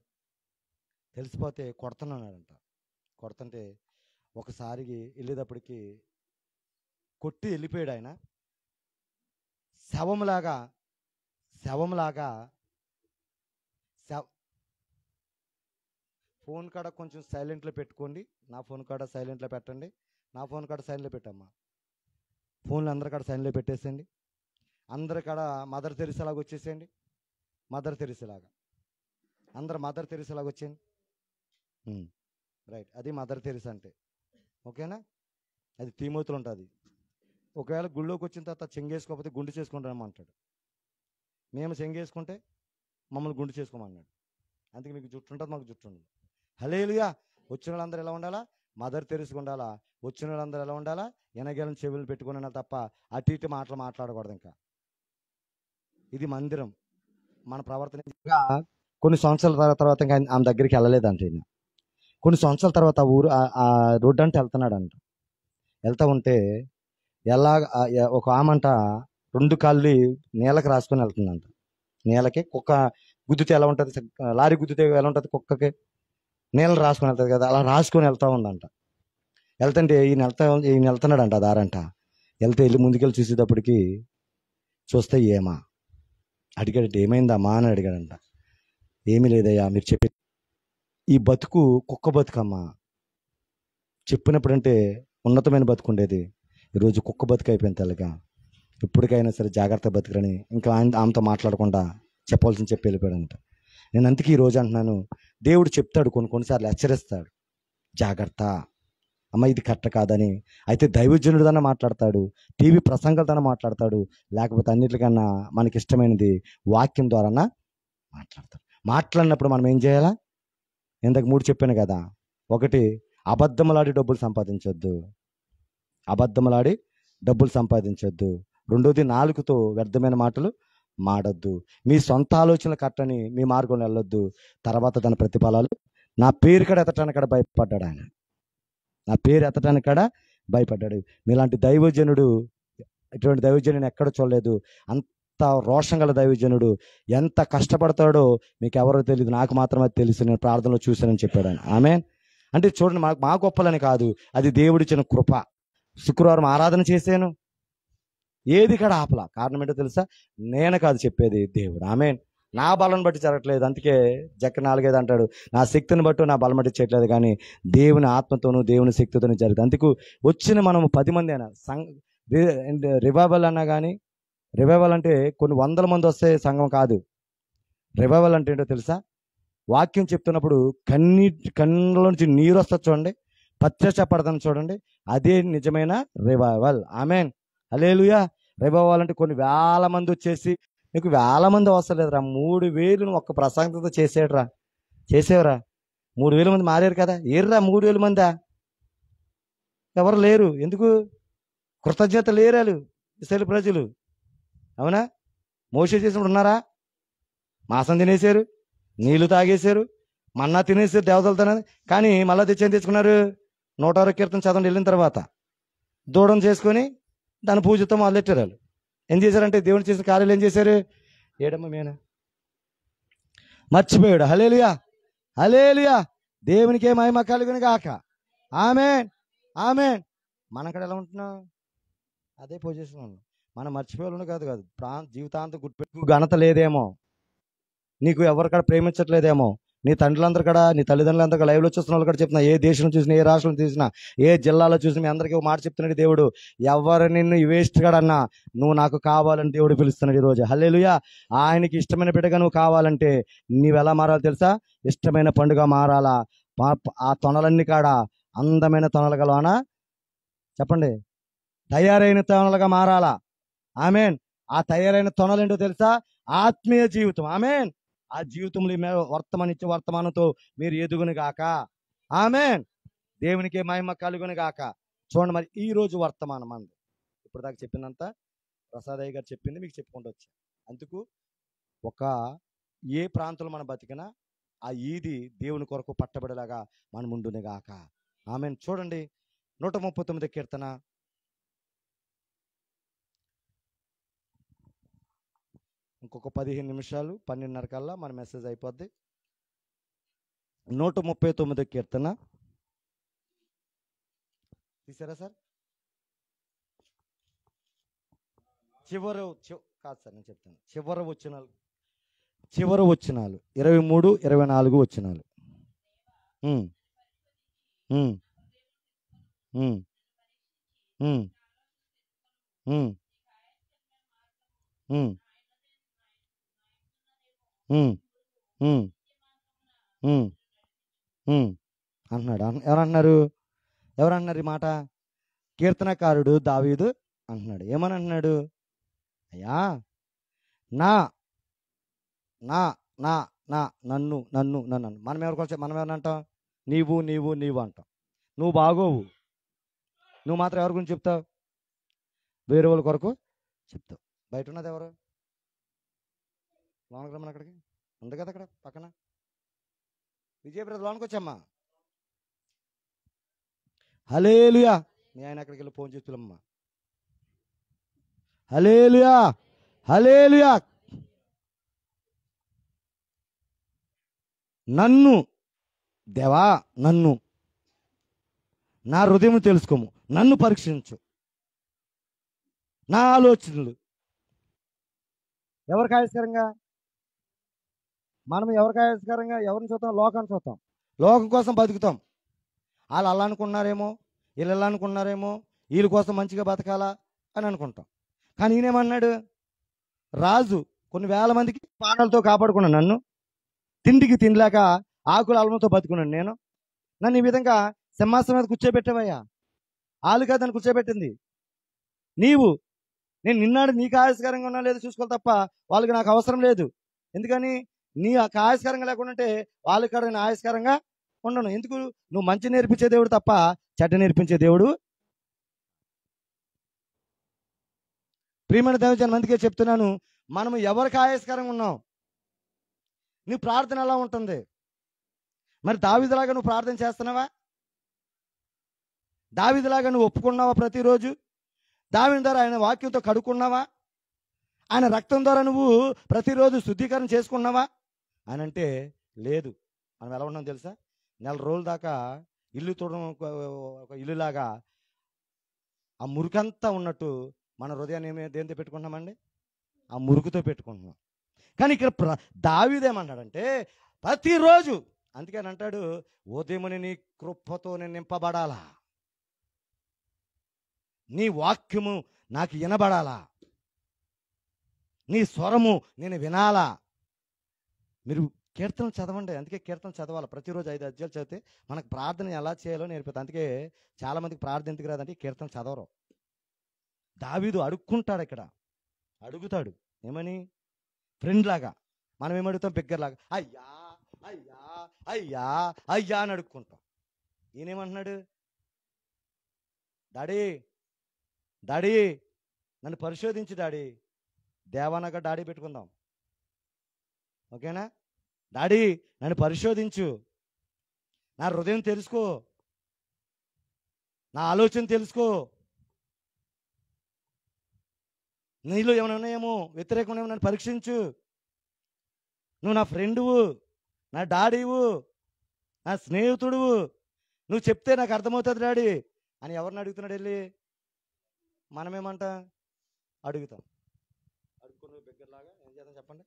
తెలిసిపోతే కొడుతున్నాడంట. కొడుతుంటే ఒకసారి వెళ్ళేటప్పటికి కొట్టి వెళ్ళిపోయాడు ఆయన. శవంలాగా ఫోన్ కాడ కొంచెం సైలెంట్లో పెట్టుకోండి. నా ఫోన్ కాడ సైలెంట్లో పెట్టండి. నా ఫోన్ కాడ సైలెంట్లో పెట్టమ్మా. ఫోన్లు అందరి కాడ సైలెంట్లో పెట్టేసేయండి. అందరి కాడ మదర్ తెరిసేలాగా వచ్చేసేయండి. మదర్ తెరిసేలాగా అందరు మదర్ తెరిసేలాగా వచ్చేయండి. రైట్, అది మదర్ తెరిసా అంటే, ఓకేనా? అది తీమూతులు ఉంటుంది. ఒకవేళ గుళ్ళోకి వచ్చిన తర్వాత చెంగేసుకోకపోతే గుండు చేసుకుంటామంటాడు. మేము చెంగేసుకుంటే మమ్మల్ని గుండు చేసుకోమన్నాడు. అందుకే మీకు జుట్టు ఉంటుంది, మాకు జుట్టు ఉండదు. హల్లెలూయా. వచ్చిన వాళ్ళందరూ ఎలా ఉండాలా? మదర్ తెరిసి ఉండాలా. వచ్చిన వాళ్ళందరూ ఎలా ఉండాలా? ఎనగేళ్ళని చెవులు పెట్టుకున్నా తప్ప అటు ఇటు మాట్లాడకూడదు. ఇంకా ఇది మందిరం. మన ప్రవర్తన కొన్ని సంవత్సరాల తర్వాత ఇంకా ఆమె దగ్గరికి వెళ్ళలేదంట. ఈయన కొన్ని సంవత్సరాల తర్వాత ఆ రోడ్డు అంటే వెళ్తున్నాడంట. వెళ్తా ఉంటే ఒక ఆమంట 2 కాళ్ళు నేలకు రాసుకొని వెళ్తుందంట. నేలకి కుక్క గుద్దితే ఎలా ఉంటుంది? లారీ గుద్దితే ఎలా ఉంటుంది? కుక్కకి నీళ్ళని రాసుకొని వెళ్తుంది కదా, అలా రాసుకొని వెళ్తా ఉందంట. వెళ్తుంటే ఈయన వెళ్తున్నాడంట దారంట. వెళ్ళి ముందుకెళ్ళి చూసేటప్పటికి చూస్తే అడిగాడంటే ఏమైందమ్మా అని అడిగాడంట. ఏమీ లేదయ్యా, మీరు చెప్పి ఈ బతుకు కుక్క బతుకమ్మా. చెప్పినప్పుడంటే ఉన్నతమైన బతుకు ఉండేది, ఈరోజు కుక్క బతుకు అయిపోయింది తెల్లగా. ఇప్పటికైనా సరే జాగ్రత్త బతుకురని ఇంకా ఆమెతో మాట్లాడకుండా చెప్పాల్సింది చెప్పి వెళ్ళిపోయాడంట. నేను అందుకే ఈరోజు అంటున్నాను, దేవుడు చెప్తాడు, కొన్నిసార్లు హెచ్చరిస్తాడు, జాగ్రత్త అమ్మ ఇది కరెక్ట్ కాదని. అయితే దైవజనుడిదన్నా మాట్లాడతాడు, టీవీ ప్రసంగాలతోనే మాట్లాడతాడు, లేకపోతే అన్నిటికన్నా మనకి ఇష్టమైనది వాక్యం ద్వారా మాట్లాడతాడు. మాట్లాడినప్పుడు మనం ఏం చేయాలా? ఇంతకు 3 చెప్పాను కదా. 1, అబద్ధములాడి డబ్బులు సంపాదించొద్దు. 2, నాలుకతో వ్యర్థమైన మాటలు మాడొద్దు. మీ సొంత ఆలోచనలు కట్టని మీ మార్గంలో వెళ్ళొద్దు. తర్వాత దాని ప్రతిఫలాలు. నా పేరు కాడ ఎత్తటానికి భయపడ్డాడు ఆయన. నా పేరు ఎత్తటానికి భయపడ్డాడు. మీలాంటి దైవజనుడు, ఇటువంటి దైవజనుని ఎక్కడ చూడలేదు. అంత రోషం గల దైవజనుడు. ఎంత కష్టపడతాడో మీకు ఎవరో తెలియదు, నాకు మాత్రమే తెలుసు, నేను ప్రార్థనలో చూశానని చెప్పాడు ఆయన. ఆమేన్. అంటే చూడండి, మా గొప్పలని కాదు, అది దేవుడిచ్చిన కృప. శుక్రవారం ఆరాధన చేశాను, ఏది ఇక్కడ ఆపలా. కారణం ఏంటో తెలుసా? నేను కాదు చెప్పేది, దేవుడు. ఆమేన్. నా బలం బట్టి జరగట్లేదు. అందుకే జక్క 4:5 అంటాడు, నా శక్తిని బట్టి నా బలం బట్టి చేయట్లేదు, కానీ దేవుని ఆత్మతోనూ దేవుని శక్తితోనూ జరుగుతుంది. అందుకు వచ్చిన మనం 10 మంది అయినా రివైవల్ అన్నా కానీ, రివైవల్ అంటే కొన్ని 100 మంది వస్తే సంఘం కాదు. రివైవల్ అంటే ఏంటో తెలుసా? వాక్యం చెప్తున్నప్పుడు కన్నుల నుంచి నీరు వస్తుంది చూడండి, పశ్చాత్తాపడతాను చూడండి, అదే నిజమైన రివైవల్. ఆమేన్. హల్లెలూయా. రివైవల్ అంటే కొన్ని 1000 మంది వచ్చేసి, నీకు 1000 మంది అవసరం లేదురా, 3000 ఒక్క ప్రసంగత చేసేవరా 3000 మంది మారారు కదా. ఏర్రా 3000 మందా? ఎవరు లేరు. ఎందుకు? కృతజ్ఞత లేరాలు ఇశ్రాయేలు ప్రజలు. అవునా? మోషే చేసినప్పుడు ఉన్నారా? మాంసం తినేశారు, నీళ్లు తాగేశారు, మన్నా తినేశారు దేవతలతో. కానీ మళ్ళా తెచ్చేం తెచ్చుకున్నారు? 106 కీర్తన చదవండి. వెళ్ళిన తర్వాత దూడం చేసుకొని దాని పూజతో మొదలెట్టారు. వాళ్ళు ఏం చేశారంటే, దేవుని చేసిన కార్యాలు ఏం చేశారు? ఏడమ్మ మేనా మర్చిపోయాడు. హల్లెలూయా, హల్లెలూయా. దేవునికే మహిమ కలుగును గాక. ఆమేన్, ఆమేన్. మనం ఇక్కడ ఎలా ఉంటున్నాం? అదే పొజిషన్ ఉన్నాం. మనం మర్చిపోయాలను కాదు కాదు జీవితాంతం గుర్తుపెట్టుకు ఘనత లేదేమో, నీకు ఎవరికడ ప్రేమించట్లేదేమో, నీ తండ్రులందరూ కూడా, నీ తల్లిదండ్రులందరూ లైవ్లో చూస్తున్న వాళ్ళు కూడా చెప్తున్నా, ఏ దేశం చూసినా, ఏ రాష్ట్రం చూసినా, ఏ జిల్లాలో చూసినా, మీ అందరికీ ఒక మాట చెప్తున్నాడు దేవుడు, ఎవరు నిన్ను వేస్ట్ గడన్నా నువ్వు నాకు కావాలని దేవుడు పిలుస్తున్నాడు ఈరోజు. హల్లెలూయా. ఆయనకి ఇష్టమైన బిడ్డగా నువ్వు కావాలంటే నువ్వెలా మారాలో తెలుసా? ఇష్టమైన పండుగ మారాలా. ఆ తొనలన్నీ కాడ అందమైన తొనలుగలవానా చెప్పండి, తయారైన తొనలుగా మారాలా. ఆమేన్. ఆ తయారైన తొనలేంటో తెలుసా? ఆత్మీయ జీవితం. ఆమేన్. ఆ జీవితంలో వర్తమానిచ్చే వర్తమానంతో మీరు ఎదుగును గాక. ఆమేన్. దేవునికి మహిమ కలుగును గాక. చూడండి, మరి ఈ రోజు వర్తమానం అంది ఇప్పుడు దాకా చెప్పిందంతా ప్రసాదయ్య గారు చెప్పింది మీకు చెప్పుకుంటూ వచ్చా. అందుకు ఒక ఏ ప్రాంతంలో మనం బతికినా ఆ ఈది దేవుని కొరకు పట్టబడేలాగా మనం ఉండును గాక. ఆమేన్. చూడండి 139 కీర్తన ఇంకొక 15 నిమిషాలు 12:30 కల్లా మన మెసేజ్ అయిపోద్ది. 139 కీర్తన తీసారా సార్? కాదు సార్, నేను చెప్తాను. చివరి వచనాలు 23, 24 వచనాలు. ఉమ్, ఉమ్, ఉమ్, ఉమ్, ఉమ్, ఉమ్, ఉమ్, ఉమ్, ఉమ్, ఉమ్ అంటున్నాడు. ఎవరన్నారు ఈ మాట? కీర్తనకారుడు దావీదు అంటున్నాడు. ఏమని అంటున్నాడు? అయ్యా, నా నా నా నా నన్ను నన్ను నన్ను మనం ఎవరినంటాం? నీవు నీవు నీవు అంటాం. నువ్వు బాగోవు. నువ్వు మాత్రం ఎవరి గురించి చెప్తావు? వేరే వాళ్ళ కొరకు చెప్తావు. బయట ఉన్నది ఎవరు? లోనకి రమ్మని, అక్కడికి ఉంది కదా అక్కడ పక్కన. విజయ బ్రదర్ లోనికి వచ్చమ్మా. హల్లెలూయా. మీ ఆయన అక్కడికి వెళ్ళి ఫోన్ చేస్తులమ్మా. హల్లెలూయా, హల్లెలూయా. నన్ను దేవా, నన్ను నా హృదయం తెలుసుకోము, నన్ను పరీక్షించు, నా ఆలోచనలు ఎవరికి ఆయస్కరంగా. మనం ఎవరికి ఆయస్కరంగా ఎవరిని చూద్దాం? లోకాన్ని చూద్దాం. లోకం కోసం బతుకుతాం. వాళ్ళు అలా అనుకున్నారేమో, వీళ్ళు ఎలా అనుకున్నారేమో, వీళ్ళ కోసం మంచిగా బతకాలా అని అనుకుంటాం. కానీ ఈయనేమన్నాడు? రాజు కొన్ని వేల మందికి పాటలతో కాపాడుకున్నాను, నన్ను తిండికి తినలేక ఆకుల అలముతో బతుకున్నాను నేను. నన్ను ఈ విధంగా సింహాసనం మీద కూర్చోబెట్టావయ్యా. ఆలు కాదు నన్ను కూర్చోబెట్టింది నీవు. నేను నిన్నాడు నీకు ఆయస్కరంగా ఉన్నా లేదు చూసుకోవాలి తప్ప వాళ్ళకి నాకు అవసరం లేదు. ఎందుకని? నీ ఆయస్కరంగా లేకుండా ఉంటే వాళ్ళకి కూడా నేను ఆయస్కరంగా ఉండను. ఎందుకు? నువ్వు మంచి నేర్పించే దేవుడు తప్ప చెడ్డ నేర్పించే దేవుడు. ప్రియమైన దైవజనం, అందుకే చెప్తున్నాను, మనం ఎవరికి ఆయస్కరంగా ఉన్నాం? నీ ప్రార్థన ఎలా ఉంటుంది? మరి దావీదులాగా నువ్వు ప్రార్థన చేస్తున్నావా? దావీదులాగా నువ్వు ఒప్పుకున్నావా? ప్రతిరోజు దావీదు ద్వారా ఆయన వాక్యంతో కడుక్కున్నావా? ఆయన రక్తం ద్వారా నువ్వు ప్రతిరోజు శుద్ధీకరణ చేసుకున్నావా అని అంటే లేదు. మనం ఎలా ఉన్నాం తెలుసా? నెల రోజుల దాకా ఇల్లు తోడడం ఒక ఇల్లులాగా ఆ మురికంతా ఉన్నట్టు మన హృదయాన్ని దేంతో పెట్టుకుంటున్నామండి? ఆ మురుకుతో పెట్టుకుంటున్నాం. కానీ ఇక్కడ దావీదేమన్నాడంటే ప్రతిరోజు, అందుకని అంటాడు, ఉదయముని నీ కృపతో నేను నింపబడాలా, నీ వాక్యము నాకు వినబడాలా, నీ స్వరము నేను వినాలా. మీరు కీర్తనలు చదవండి. అందుకే కీర్తనలు చదవాలి. ప్రతిరోజు 5 అధ్యాయాలు చదివితే మనకు ప్రార్థన ఎలా చేయాలో నేర్పుతుంది. అందుకే చాలామందికి ప్రార్థన ఎందుకు రాదంటే కీర్తనలు చదవరు. దావీదు అడుక్కుంటాడు, ఇక్కడ అడుగుతాడు. ఏమని? ఫ్రెండ్ లాగా. మనం ఏమడుగుతాం? బిగ్గరలాగా అయ్యా అయ్యా అయ్యా అయ్యా అని అడుక్కుంటాం. ఈయనేమంటున్నాడు? డాడీ డాడీ నన్ను పరిశోధించు డాడీ. దేవానగా డాడీ పెట్టుకుందాం, ఓకేనా? డాడీ నన్ను పరిశోధించు, నా హృదయం తెలుసుకో, నా ఆలోచన తెలుసుకో, నీలో ఏమైనా ఉన్నాయేమో వ్యతిరేకంగా నన్ను పరీక్షించు. నువ్వు నా ఫ్రెండువు, నా డాడీవు, నా స్నేహితుడువు, నువ్వు చెప్తే నాకు అర్థమవుతుంది డాడీ అని ఎవరిని అడుగుతున్నాడు వెళ్ళి? మనమేమంట అడుగుతాం. అడుక్కుని బిగ్గరలాగా ఏం చేద్దాం చెప్పండి?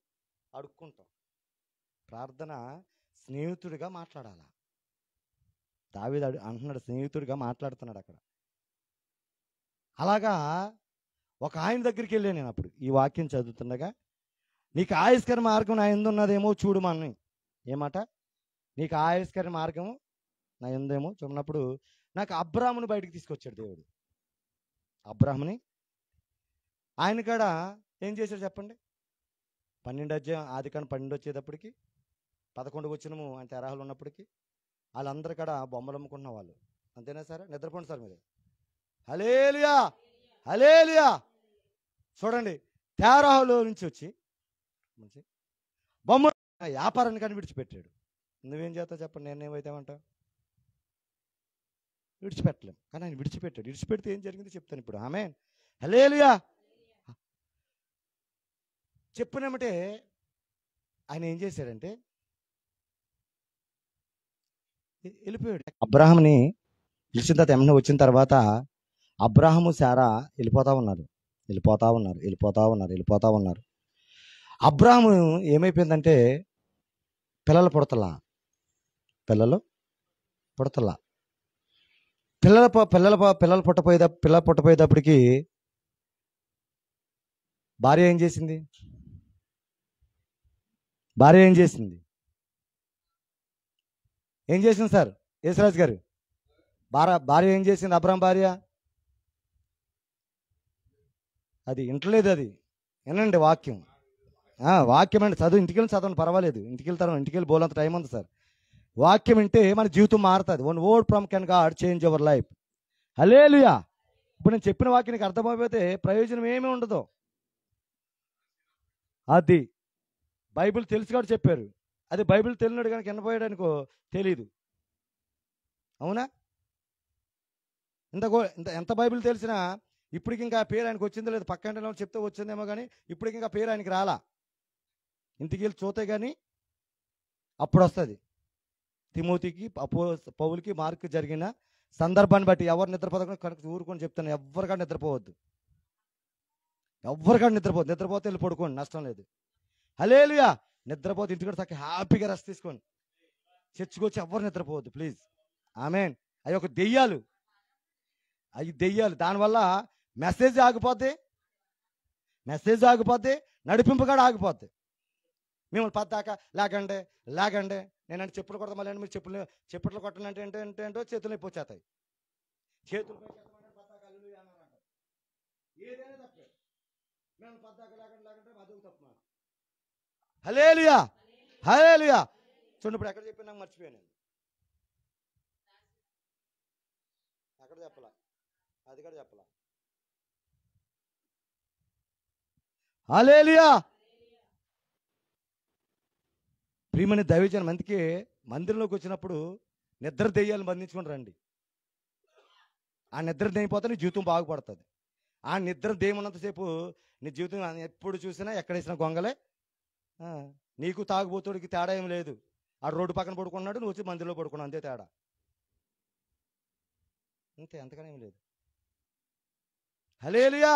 అడుక్కుంటాం. ప్రార్థన స్నేహితుడిగా మాట్లాడాలా. దావీదు అంటున్నాడు, స్నేహితుడిగా మాట్లాడుతున్నాడు అక్కడ. అలాగా ఒక ఆయన దగ్గరికి వెళ్ళాను నేను అప్పుడు ఈ వాక్యం చదువుతుండగా. నీకు ఆయుష్కర మార్గం నా యందు ఉన్నదేమో చూడు మనని. ఏమాట? నీకు ఆయుష్కర మార్గము నా యందేమో చూడనప్పుడు నాకు అబ్రాహాముని బయటకు తీసుకొచ్చాడు దేవుడు. అబ్రాహాముని ఆయన కాడ ఏం చేశాడు చెప్పండి? 12 అధ్యాయం ఆదికాండం 12 వచ్చేటప్పటికి 11 వచ్చినము ఆయన తెరాహులు ఉన్నప్పటికీ వాళ్ళందరూ కాడ బొమ్మలు అమ్ముకుంటున్న వాళ్ళు. అంతేనా సార్? నిద్రపోండి సార్ మీరు. హల్లెలూయా, హల్లెలూయా. చూడండి, తెరాహులో నుంచి వచ్చి మంచి బొమ్మ వ్యాపారాన్ని కానీ విడిచిపెట్టాడు. నువ్వేం చేస్తావు చెప్పండి? నేనేమైతామంటా? విడిచిపెట్టలేం. కానీ ఆయన విడిచిపెట్టాడు. విడిచిపెడితే ఏం జరిగిందో చెప్తాను ఇప్పుడు. ఆమేన్, హల్లెలూయా. చెప్పినమంటే ఆయన ఏం చేశాడంటే వెళ్ళిపోయాడు. అబ్రాహాముని పిలిచిన తర్వాత ఏమన్నా వచ్చిన తర్వాత అబ్రాహాము శారా వెళ్ళిపోతా ఉన్నారు. అబ్రాహాము ఏమైపోయిందంటే పిల్లలు పుడతలా. పిల్లలు పుట్టపోయేటప్పటికి భార్య ఏం చేసింది? ఏం చేసింది సార్ యేసురాజు గారు? భార్య ఏం చేసింది? అబ్రాహాం భార్య అది ఇంటలేదు. అది వినండి వాక్యం. వాక్యం అండి, చదువు ఇంటికి వెళ్ళి చదవండి, పర్వాలేదు. ఇంటికి వెళ్ళి బోలంత టైం ఉంది సార్. వాక్యం వింటే మన జీవితం మారుతుంది. One word from can God change our life. Hallelujah. ఇప్పుడు నేను చెప్పిన వాక్యం నీకు అర్థమైపోతే ప్రయోజనం ఏమీ ఉండదు. అది బైబిల్ తెలుసు కాబట్టి చెప్పారు. అది బైబిల్ తెలియనాడు కనుక వినపోయాడు అనుకో తెలీదు. అవునా? ఎంత బైబిల్ తెలిసినా ఇప్పటికి ఇంకా పేరు ఆయనకు వచ్చిందో లేదు. పక్కంటే చెప్తే వచ్చిందేమో కానీ ఇప్పటికి ఇంకా పేరు ఆయనకి రాలా. ఇంటికి వెళ్ళి చూతే కానీ అప్పుడు వస్తుంది. తిమోతికి, పౌలుకి, మార్కు జరిగిన సందర్భాన్ని బట్టి ఎవరు నిద్రపోతా కనుక ఊరుకొని చెప్తాను, ఎవరికాడ నిద్రపోవద్దు. నిద్రపోతే వెళ్ళి పడుకోండి, నష్టం లేదు. హల్లెలూయా. నిద్రపోతే ఇంటికి చక్కగా హ్యాపీగా రెస్ట్ తీసుకోండి. చర్చికొచ్చి ఎవరు నిద్రపోవద్దు ప్లీజ్. ఆమేన్. అవి ఒక దెయ్యాలు. దానివల్ల మెసేజ్ ఆగిపోద్ది, నడిపింపు కూడా ఆగిపోద్ది. మిమ్మల్ని పద్దాకా లేకండి నేనంటే చెప్పులు కొడతా, మళ్ళీ మీరు చెప్పులు కొట్టనంటే ఏంటో చేతులు నొప్పి వచ్చేస్తాయి. చేతులు ఏదైనా తప్పే. మేము పద్దాకా లేకంటే అదొక తప్పు. హల్లెలూయా, హల్లెలూయా. చూడండి, ఇప్పుడు ఎక్కడ చెప్పినా నాకు మర్చిపోయాను. ఎక్కడ చెప్పలా, అది కూడా చెప్పలా. హల్లెలూయా. ప్రియమైన దైవజనం, అందుకే మందిరంలోకి వచ్చినప్పుడు నిద్ర దెయ్యాలను బంధించుకొని రండి. ఆ నిద్ర దెయ్యిపోతే నీ జీవితం బాగుపడుతుంది. ఆ నిద్ర దెయ్యమున్నంతసేపు నీ జీవితం ఎప్పుడు చూసినా ఎక్కడేసినా గొంగలే. నీకు తాగుబోతుడికి తేడా ఏం లేదు. ఆ రోడ్డు పక్కన పడుకున్నాడు, నువ్వు వచ్చి మందిరంలో పడుకున్నావు, అంతే తేడా. అంతే, అంతగానే ఏం లేదు. హల్లెలూయా.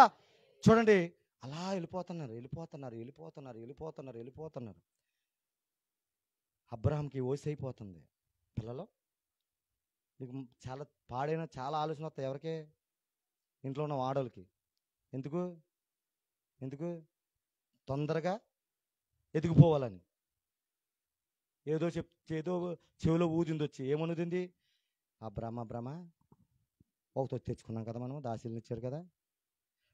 చూడండి, అలా వెళ్ళిపోతున్నారు. అబ్రాహాంకి ఓసి అయిపోతుంది. పిల్లలు మీకు చాలా ఆలోచన వస్తాయి. ఎవరికి? ఇంట్లో ఉన్న ఆడోళ్ళకి. ఎందుకు తొందరగా ఎదిగిపోవాలని. ఏదో చెవిలో ఊదింది వచ్చి. ఏమనుదింది? అబ్రామ ఒకటి తెచ్చుకున్నాం కదా, మనం దాసీలను ఇచ్చారు కదా,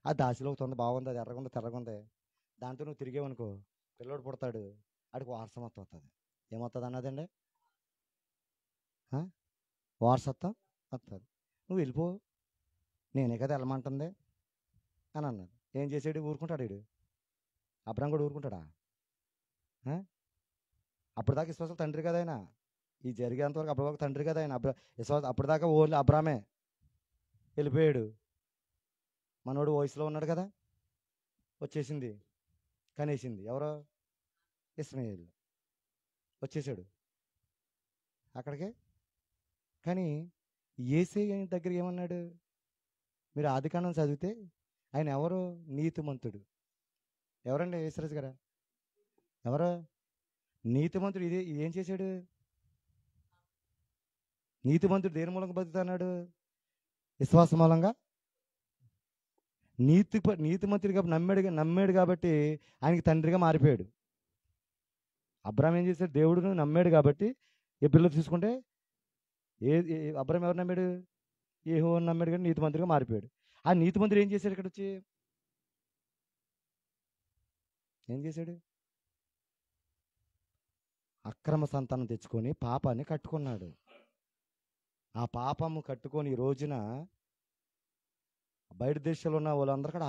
ఆ దాసీలో ఒక తొందర బాగుంది, అది ఎర్రగుంది తెల్లగుంది, దాంతో నువ్వు తిరిగేవనుకో పిల్లోడు పుడతాడు, ఆడికి వారసత్వం వస్తుంది. ఏమవుతుంది అన్నదండి? వారసత్వం వస్తుంది. నువ్వు వెళ్ళిపో, నేనే కదా వెళ్ళమంటుంది అని అన్నాడు. ఏం చేసాడు? ఊరుకుంటాడు వీడు. అబ్రాం కూడా ఊరుకుంటాడా? అప్పటిదాకా విశ్వాసం తండ్రి కదా ఆయన. ఈ జరిగేంతవరకు అప్పటిదాకా తండ్రి కదా ఆయన. విశ్వాసం అప్పటిదాకా ఓన్లీ అబ్రామే. వెళ్ళిపోయాడు. మనోడు వయసులో ఉన్నాడు కదా, వచ్చేసింది, కనేసింది. ఎవరో? ఇస్మాయిల్. వచ్చేసాడు అక్కడికి. కానీ యేసే దగ్గర ఏమన్నాడు? మీరు ఆదికాండం చదివితే ఆయన ఎవరు? నీతిమంతుడు. ఎవరండి యేసరాజు గారా? ఎవరు నీతిమంతుడు? ఏం చేశాడు? నీతిమంతుడు దేని మూలంగా బతుకుతున్నాడు? విశ్వాసం మూలంగా. నీతిమంతుడిగా నమ్మాడు కాబట్టి ఆయనకి తండ్రిగా మారిపోయాడు. అబ్రాహాం ఏం చేశాడు? దేవుడును నమ్మాడు కాబట్టి ఏ పిల్లలు తీసుకుంటే అబ్రాహాం ఎవరు నమ్మాడు? యెహోవాను నమ్మాడు కానీ నీతిమంతుడిగా మారిపోయాడు. ఆ నీతిమంతుడు ఏం చేశాడు? ఇక్కడ వచ్చి ఏం చేశాడు? అక్రమ సంతానం తెచ్చుకొని పాపాన్ని కట్టుకున్నాడు. ఆ పాపము కట్టుకొని ఈ రోజున బయట దేశాల్లో ఉన్న వాళ్ళందరూ కూడా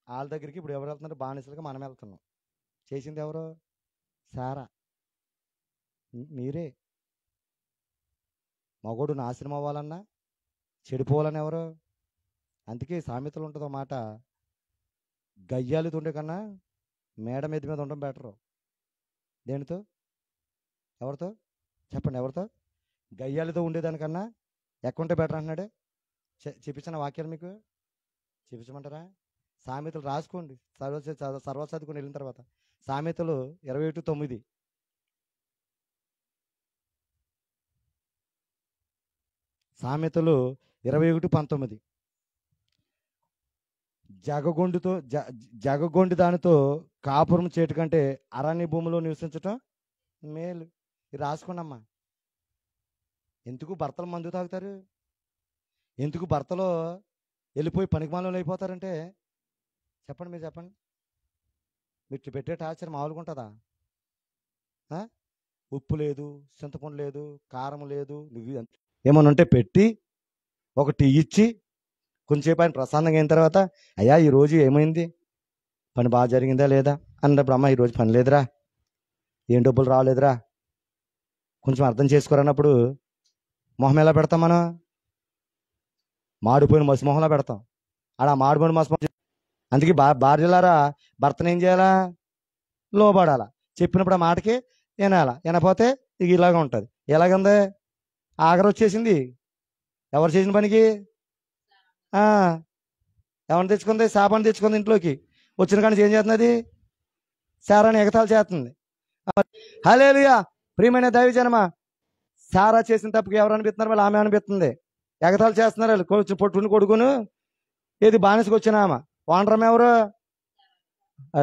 వాళ్ళ దగ్గరికి ఇప్పుడు ఎవరు వెళ్తున్నారు? బానిసలుగా మనం వెళ్తున్నాం. చేసింది ఎవరు? సారా. మీరే. మగోడు నాశనం అవ్వాలన్నా చెడిపోవాలని ఎవరు? అందుకే సామెతలు ఉంటుంది ఒక మాట, గయ్యాలితో ఉండే కన్నా మేడ మీద ఉండడం బెటరు. దేనితో? ఎవరితో? చెప్పండి, ఎవరితో? గయ్యాలితో ఉండేదానికన్నా ఎక్కుంటే బెటర్ అంటున్నాడు. చూపించిన వాక్యాలు మీకు చూపించమంటారా? సామెతలు రాసుకోండి, సర్వ చదువుకొని వెళ్ళిన తర్వాత. సామెతలు 21:9. సామెతలు 21:19. జగగొండి దానితో కాపురం చేయటం కంటే అరణ్య భూమిలో నివసించటం మేలు. ఇది రాసుకోండమ్మా. ఎందుకు భర్తలు మందు తాగుతారు? ఎందుకు భర్తలో వెళ్ళిపోయి పనికిమాలలో అయిపోతారంటే చెప్పండి, మీరు చెప్పండి. మీరు పెట్టే టార్చర్ మామూలుగా ఉంటుందా? ఉప్పు లేదు, చింతపండు లేదు, కారం లేదు, నువ్వు ఏమన్నా ఉంటే పెట్టి ఒక టీ ఇచ్చి కొంచెంసేపు ఆయన ప్రశాంతంగా అయిన తర్వాత, అయ్యా ఈరోజు ఏమైంది, పని బాగా జరిగిందా లేదా అన్నప్పుడు, అమ్మ ఈరోజు పని లేదురా, ఏం డబ్బులు రాలేదురా, కొంచెం అర్థం చేసుకోరన్నప్పుడు మొహం ఎలా పెడతాం మనం? మాడిపోయిన మసి మొహంలా పెడతాం. ఆడ మాడిపోయిన మసి. అందుకే భార్యలారా భర్తను ఏం చేయాలా? లోబడాలా. చెప్పినప్పుడు ఆ మాటకి వినాలా. వినపోతే ఇక ఇలాగ ఉంటుంది. ఎలాగుంది? ఆఖరి వచ్చేసింది. ఎవరు చేసిన పనికి? ఎవరిని తెచ్చుకుంది? శాపాన్ని తెచ్చుకుంది ఇంట్లోకి. వచ్చిన కానీ ఏం చేస్తుంది? సారాని ఎగతాలు చేస్తుంది. హల్లెలూయా. ప్రియమైన దైవజనమా, సారా చేసిన తప్పుకి ఎవరు అనిపిస్తున్నారు? వాళ్ళు ఆమె అనిపిస్తుంది. ఎగతాలు చేస్తున్నారు వాళ్ళు. పొట్టుని కొడుకును ఏది బానిసకు వచ్చిన ఆమె. వాండ్రం ఎవరు?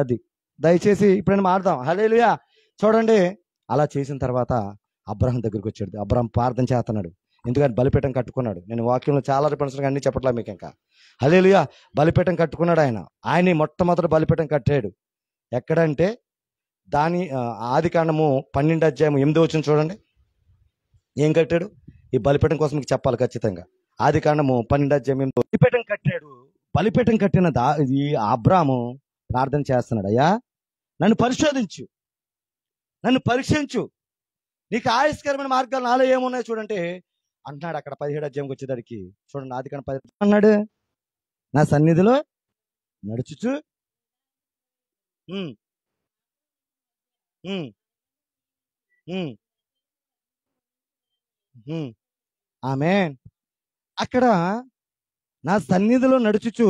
అది. దయచేసి ఇప్పుడైనా మారుదాం. హల్లెలూయా. చూడండి, అలా చేసిన తర్వాత అబ్రహాం దగ్గరికి వచ్చాడు. అబ్రహాం ప్రార్థన చేస్తున్నాడు. ఎందుకంటే బలిపీఠం కట్టుకున్నాడు. నేను వాక్యంలో చాలా రిఫరెన్స్ అన్ని చెప్పట్లా మీకు ఇంకా. హల్లెలూయా. బలిపీఠం కట్టుకున్నాడు. ఆయన మొట్టమొదటి బలిపీఠం కట్టాడు. ఎక్కడంటే దాని ఆదికాండము 12:8 చూడండి. ఏం కట్టాడు? ఈ బలిపీఠం కోసం మీకు చెప్పాలి ఖచ్చితంగా. ఆదికాండము 12:8 బలిపీఠం కట్టాడు. బలిపీఠం కట్టిన ఈ అబ్రాము ప్రార్థన చేస్తున్నాడు. అయ్యా నన్ను పరిశోధించు, నన్ను పరీక్షించు, నీకు ఆయుష్కరమైన మార్గాలు నాలో ఏమున్నాయి చూడంటే అంటున్నాడు. అక్కడ 17 వచ్చేదానికి చూడండి. ఆదికాండం 17 అన్నాడు, నా సన్నిధిలో నడుచుచు ఆమేన్. అక్కడ నా సన్నిధిలో నడుచుచు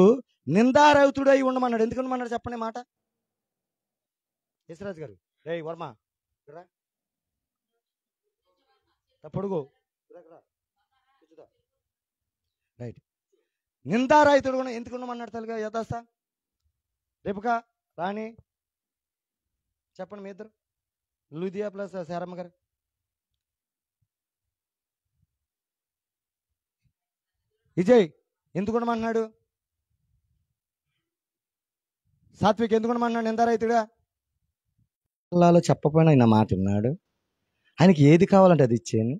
నిందారహితుడై ఉండమన్నాడు. ఎందుకు ఉండమన్నాడు చెప్పండి మాట. యేసరాజు గారు, రే వర్మ పొడుగు రైట్. నిందారహితుడు కూడా ఎందుకు ఉండమన్నాడు తల్లిగా యథాస్థ. రేపుగా రాణి చెప్పండి మీ ఇద్దరు. లూదియా ప్లస్ శారమ్మ గారు. విజయ్ ఎందుకు ఉండమన్నాడు? సాత్విక్ ఎందుకు ఉండమన్నాడు? నిందారహితుడా. అల్లాలో చెప్పపోయినా ఆయన మాట విన్నాడు. ఆయనకి ఏది కావాలంటే అది ఇచ్చాను.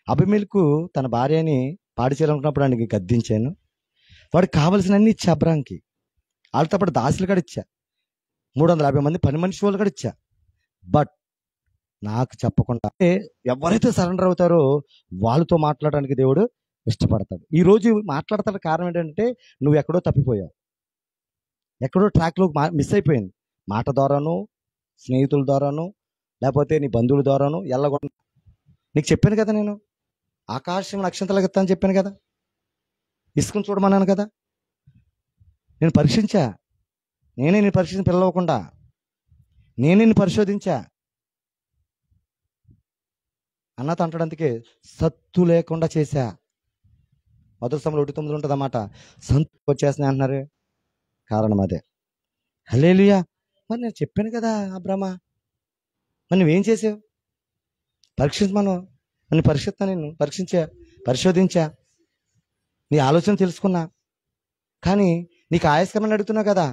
అబిమెలెకు తన భార్యని పాడు చేయాలనుకున్నప్పుడు ఆయనకి గద్దించాను. వాడికి కావలసినన్ని ఇచ్చా. అబ్రాంకి వాళ్ళతో పాటు దాసులు కూడా ఇచ్చా. 350 మంది పని మనిషి వాళ్ళు కూడా ఇచ్చా. బట్ నాకు చెప్పకుండా ఎవరైతే సరెండర్ అవుతారో వాళ్ళతో మాట్లాడడానికి దేవుడు ఇష్టపడతాడు. ఈరోజు మాట్లాడతాడు. కారణం ఏంటంటే నువ్వు ఎక్కడో తప్పిపోయావు, ఎక్కడో ట్రాక్లో మిస్ అయిపోయింది. మాట ద్వారాను, స్నేహితుల ద్వారాను, లేకపోతే నీ బంధువుల ద్వారాను ఎల్లగొట్ట. నీకు చెప్పాను కదా, నేను ఆకాశం నక్షత్రాలకు ఎత్తాను చెప్పాను కదా, ఇసుకను చూడమన్నాను కదా. నేను పరీక్షించా, నేనే నేను పరీక్షించి పిలవకుండా నేనే నిన్ను పరిశోధించా అన్నతో అంటాడు. అందుకే సత్తు లేకుండా చేశా. మొదటి సమయంలో 1:9 ఉంటుంది అన్నమాట. సంతు వచ్చేస్తున్నాయి అంటున్నారు, కారణం అదే. హల్లెలూయా. మరి నేను చెప్పాను కదా అబ్రామ, మరి నువ్వేం చేసావు? పరీక్షించమను. నన్ను నేను పరిశోధించా, నీ ఆలోచన తెలుసుకున్నా. కానీ నీకు ఆయుష్కరమని అడుగుతున్నా కదా,